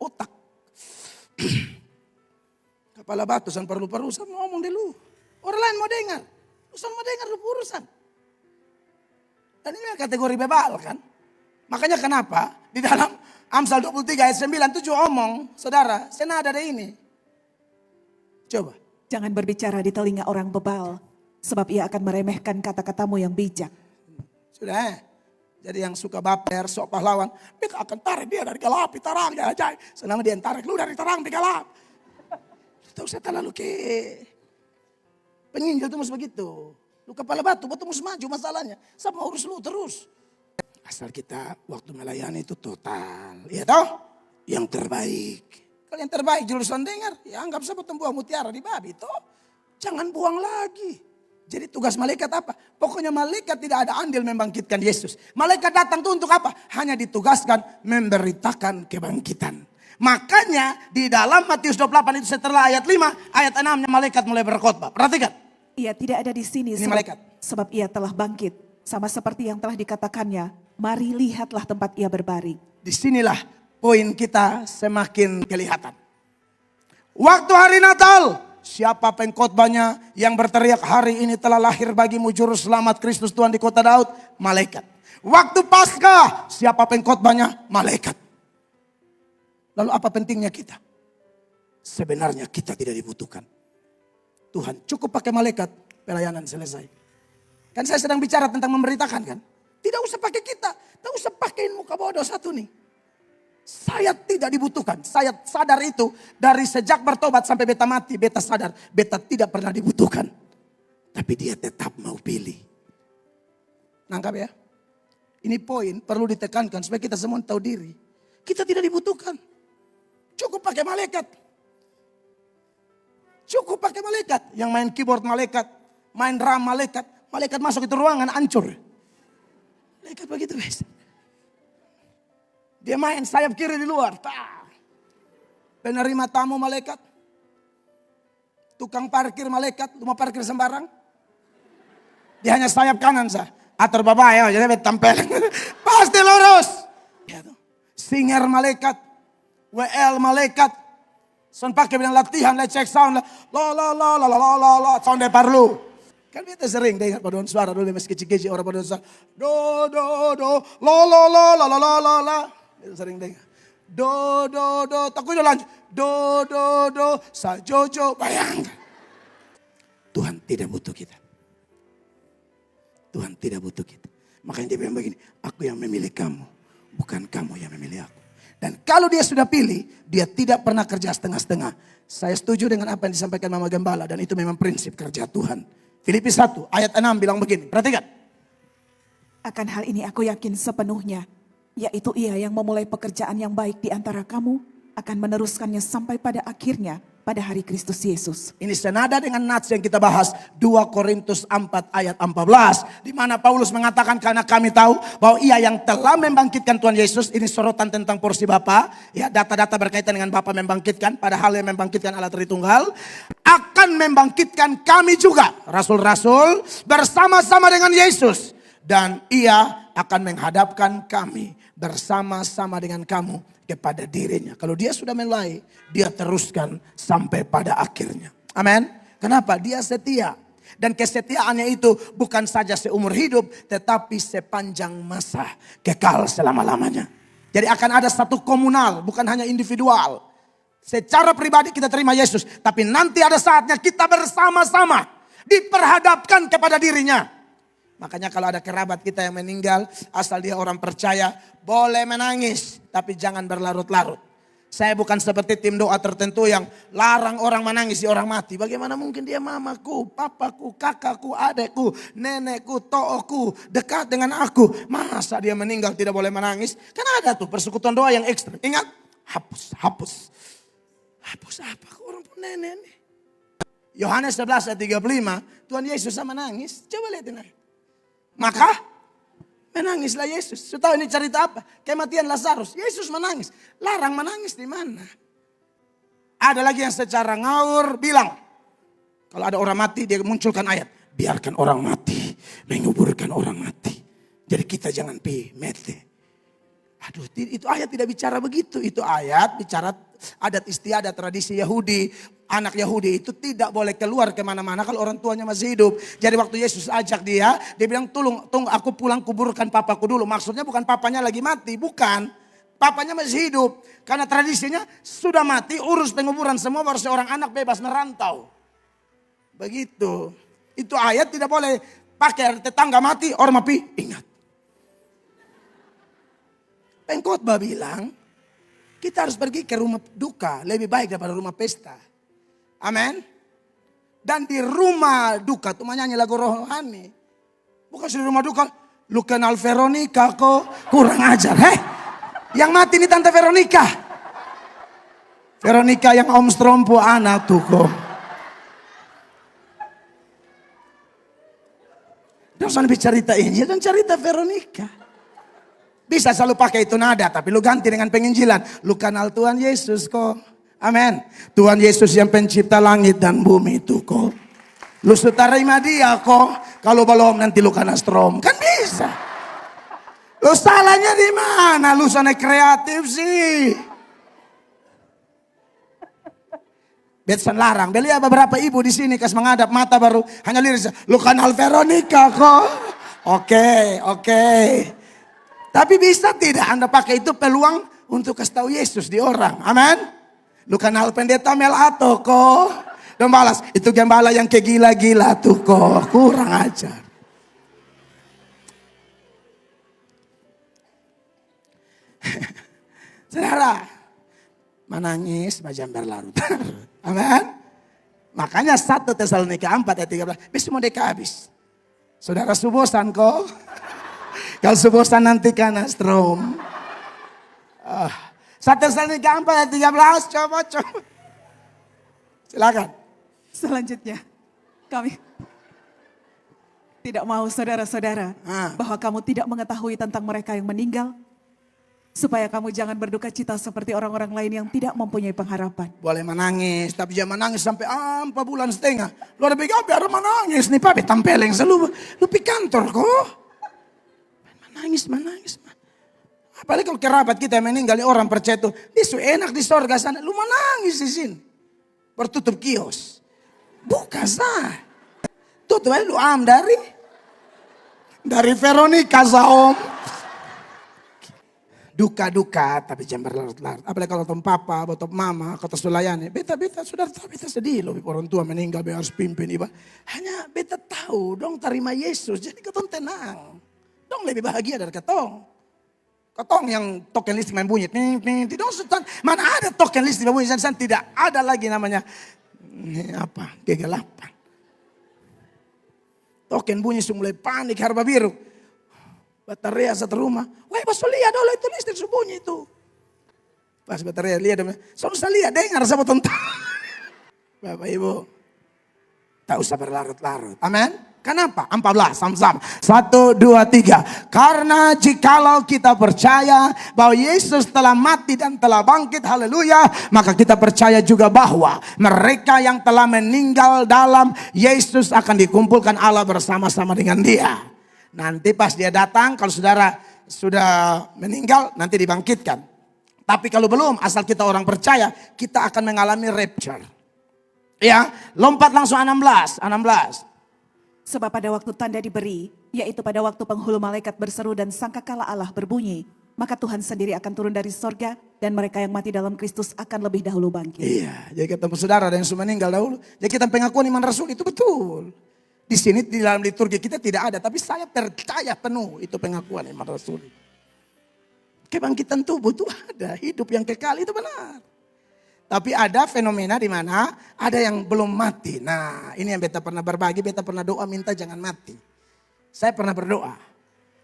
otak. Kepala batu san perlu perusan mau omong dulu. Orang lain mau dengar. Urusan mau dengar lu urusan. Dan ini kategori bebal kan. Makanya kenapa di dalam Amsal 23 ayat 9 7 omong, saudara, senada ada ini. Coba. Jangan berbicara di telinga orang bebal, sebab ia akan meremehkan kata-katamu yang bijak. Sudah jadi yang suka baper, sok pahlawan, dia akan tarik dia dari gelap, tarang, aja. Selama dia tarik lu dari terang, di gelap. Tahu saya terlalu ke penyinjil itu mesti begitu. Lu kepala batu mesti maju masalahnya. Sama urus lu terus. Asal kita waktu melayani itu total. Ya toh? Yang terbaik. Kalau yang terbaik jurusan dengar, ya anggap saja buang mutiara di babi toh. Jangan buang lagi. Jadi tugas malaikat apa? Pokoknya malaikat tidak ada andil membangkitkan Yesus. Malaikat datang tuh untuk apa? Hanya ditugaskan memberitakan kebangkitan. Makanya di dalam Matius 28 itu setelah ayat 5, ayat 6-nya malaikat mulai berkhotbah. Perhatikan. Ia tidak ada di sini Ini malaikat. sebab ia telah bangkit. Sama seperti yang telah dikatakannya, mari lihatlah tempat ia berbaring. Disinilah poin kita semakin kelihatan. Waktu hari Natal, siapa pengkhotbahnya yang berteriak hari ini telah lahir bagimu juru selamat Kristus Tuhan di kota Daud? Malaikat. Waktu Paskah, siapa pengkhotbahnya? Malaikat. Lalu apa pentingnya kita? Sebenarnya kita tidak dibutuhkan. Tuhan cukup pakai malaikat, pelayanan selesai. Kan saya sedang bicara tentang memberitakan kan. Tidak usah pakai kita, tidak usah pakai muka bodoh satu nih. Saya tidak dibutuhkan. Saya sadar itu dari sejak bertobat sampai beta mati. Beta sadar, beta tidak pernah dibutuhkan. Tapi dia tetap mau pilih. Nangkap ya? Ini poin perlu ditekankan supaya kita semua tahu diri. Kita tidak dibutuhkan. Cukup pakai malaikat. Cukup pakai malaikat. Yang main keyboard malaikat. Main drum malaikat. Malaikat masuk itu ruangan hancur. Malaikat begitu guys. Dia main sayap kiri di luar. Penerima tamu malaikat. Tukang parkir malaikat. Rumah parkir sembarang. Dia hanya sayap kanan sah. Atur bapak ya. Jadi tampil. Pasti lurus. Singer malaikat. WL malaikat. Son pakai bilang latihan. Lecek sound. La. Sound de parlu. Kan kita sering dengar paduan suara dulu masih kecil-kecil orang paduan suara. Do, la. Kita sering dengar. Do. Takutnya lanjut. Do, sa jojo. Bayangkan. Tuhan tidak butuh kita. Tuhan tidak butuh kita. Makanya dia bilang begini. Aku yang memilih kamu. Bukan kamu yang memilih aku. Dan kalau dia sudah pilih. Dia tidak pernah kerja setengah-setengah. Saya setuju dengan apa yang disampaikan Mama Gembala. Dan itu memang prinsip kerja Tuhan. Filipi 1 ayat 6 bilang begini. Perhatikan. Akan hal ini aku yakin sepenuhnya. Yaitu ia yang memulai pekerjaan yang baik di antara kamu. Akan meneruskannya sampai pada akhirnya. Pada hari Kristus Yesus. Ini senada dengan nats yang kita bahas. 2 Korintus 4 ayat 14. Di mana Paulus mengatakan karena kami tahu bahwa ia yang telah membangkitkan Tuhan Yesus. Ini sorotan tentang porsi Bapa. Ya, data-data berkaitan dengan Bapa membangkitkan. Padahal yang membangkitkan Allah Tritunggal. Akan membangkitkan kami juga. Rasul-rasul bersama-sama dengan Yesus. Dan ia akan menghadapkan kami bersama-sama dengan kamu kepada dirinya. Kalau dia sudah mulai, dia teruskan sampai pada akhirnya. Amin. Kenapa? Dia setia. Dan kesetiaannya itu bukan saja seumur hidup, tetapi sepanjang masa, kekal selama-lamanya. Jadi akan ada satu komunal, bukan hanya individual. Secara pribadi kita terima Yesus, tapi nanti ada saatnya kita bersama-sama diperhadapkan kepada dirinya. Makanya kalau ada kerabat kita yang meninggal, asal dia orang percaya, boleh menangis. Tapi jangan berlarut-larut. Saya bukan seperti tim doa tertentu yang larang orang menangis di orang mati. Bagaimana mungkin dia mamaku, papaku, kakakku, adekku, nenekku, tookku, dekat dengan aku. Masa dia meninggal tidak boleh menangis? Kan ada tuh persekutuan doa yang ekstrim. Ingat, hapus. Hapus apa? Orang pun nenek nih. Yohanes 11 ayat 35, Tuhan Yesus sama nangis. Coba lihatin aja. Maka menangislah Yesus. Sudah tahu ini cerita apa? Kematian Lazarus. Yesus menangis. Larang menangis di mana? Ada lagi yang secara ngawur bilang, kalau ada orang mati dia munculkan ayat, biarkan orang mati menguburkan orang mati. Jadi kita jangan mete. Aduh, itu ayat tidak bicara begitu. Itu ayat bicara adat istiadat tradisi Yahudi. Anak Yahudi itu tidak boleh keluar kemana-mana kalau orang tuanya masih hidup. Jadi waktu Yesus ajak dia bilang tunggu aku pulang kuburkan papaku dulu. Maksudnya bukan papanya lagi mati, bukan. Papanya masih hidup. Karena tradisinya sudah mati, urus penguburan semua baru seorang anak bebas merantau. Begitu. Itu ayat tidak boleh pakai tetangga mati, orang mati, ingat. Pengkhotbah bilang, kita harus pergi ke rumah duka, lebih baik daripada rumah pesta. Amin. Dan di rumah duka tuh menyanyi lagu rohani. Bukan di rumah duka, lu kenal Veronica kok, kurang ajar. Yang mati ini Tante Veronica. Veronica yang Om Strompo anak tuh kok. Jangan cerita Injil, dan cerita Veronica. Bisa selalu pakai itu nada, tapi lu ganti dengan penginjilan. Lu kenal Tuhan Yesus kok. Amin. Tuhan Yesus yang pencipta langit dan bumi itu kok. Lu terima dia kok. Kalau belum nanti lu kena strom. Kan bisa. Lu salahnya di mana? Lu sana kreatif sih. Betsan larang. Beli beberapa ibu di sini kas menghadap mata baru hanya liris. Lu kenal Veronica kok. Oke. Tapi bisa tidak Anda pakai itu peluang untuk kasih tahu Yesus di orang. Amin. Lu kenal pendeta Melato kok. Dan balas, itu gembala yang kayak gila-gila tuh kok. Kurang ajar. Saudara, menangis macam berlarut-larut. Amin. Makanya 1 Tesalonika 4 ayat 13. Besok mau deka habis. Saudara subosan kok. Kalau subosan nanti kena strom. 1 Tesalonika 4 ayat 13. Coba. Silakan. Selanjutnya, kami tidak mau saudara-saudara bahwa kamu tidak mengetahui tentang mereka yang meninggal. Supaya kamu jangan berduka cita seperti orang-orang lain yang tidak mempunyai pengharapan. Boleh menangis, tapi jangan menangis sampai 4 bulan setengah. Lu ada biar menangis nih Pak, tampeleng selalu. Lu pi kantor kok. Menangis. Apalagi kalau kerabat kita yang meninggal, orang percaya itu, dia enak di sorga sana. Lu menangis di sini. Bertutup kios. Buka sah. Tutup aja lu dari Veronica Om. Duka-duka tapi jangan berlarut-larut. Apalagi kalau tom papa, atau mama, kata sulayani. Beta sudah tahu, beta sedih loh. Orang tua meninggal, beta harus pimpin iba. Hanya beta tahu dong terima Yesus. Jadi ketong tenang. Dong lebih bahagia dari ketong. Ketong yang token listrik main bunyi. Mana ada token listrik main bunyi. Tidak ada lagi namanya kegelapan. Token bunyi sudah mulai panik harba biru. Bateria satu rumah. Wah pas lihat dulu itu listrik bunyi itu. Pas bateria lihat. Saya lihat dengar sama tonton. Bapak Ibu. Tak usah berlarut-larut. Amin. Kenapa? 14 sama-sama. 1, 2, 3. Karena jikalau kita percaya bahwa Yesus telah mati dan telah bangkit. Haleluya. Maka kita percaya juga bahwa mereka yang telah meninggal dalam Yesus akan dikumpulkan Allah bersama-sama dengan dia. Nanti pas dia datang, kalau saudara sudah meninggal, nanti dibangkitkan. Tapi kalau belum, asal kita orang percaya, kita akan mengalami rapture. Ya, lompat langsung 16. Sebab pada waktu tanda diberi, yaitu pada waktu penghulu malaikat berseru dan sangkakala Allah berbunyi, maka Tuhan sendiri akan turun dari sorga dan mereka yang mati dalam Kristus akan lebih dahulu bangkit. Iya, jadi ketemu saudara dan yang sudah meninggal dahulu. Jadi kita pengakuan iman Rasul itu betul. Di sini di dalam liturgi kita tidak ada, tapi saya percaya penuh itu pengakuan iman Rasul. Kebangkitan tubuh itu ada, hidup yang kekal itu benar. Tapi ada fenomena di mana ada yang belum mati. Nah, ini yang beta pernah berbagi, beta pernah doa minta jangan mati. Saya pernah berdoa.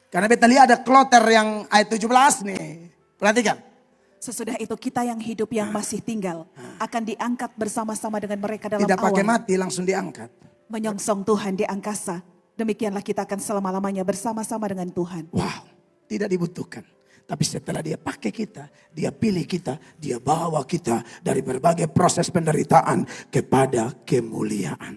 Karena beta lihat ada kloter yang ayat 17 nih. Perhatikan. Sesudah itu kita yang hidup yang masih tinggal akan diangkat bersama-sama dengan mereka dalam Tidak pakai awan. mati, langsung diangkat. Menyongsong Tuhan di angkasa. Demikianlah kita akan selama-lamanya bersama-sama dengan Tuhan. Wow, tidak dibutuhkan. Tapi setelah dia pakai kita, dia pilih kita, dia bawa kita dari berbagai proses penderitaan kepada kemuliaan.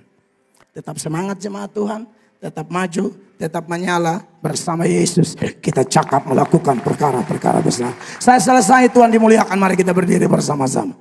Tetap semangat jemaat Tuhan, tetap maju, tetap menyala bersama Yesus. Kita cakap melakukan perkara-perkara besar. Saya selesai, Tuhan dimuliakan. Mari kita berdiri bersama-sama.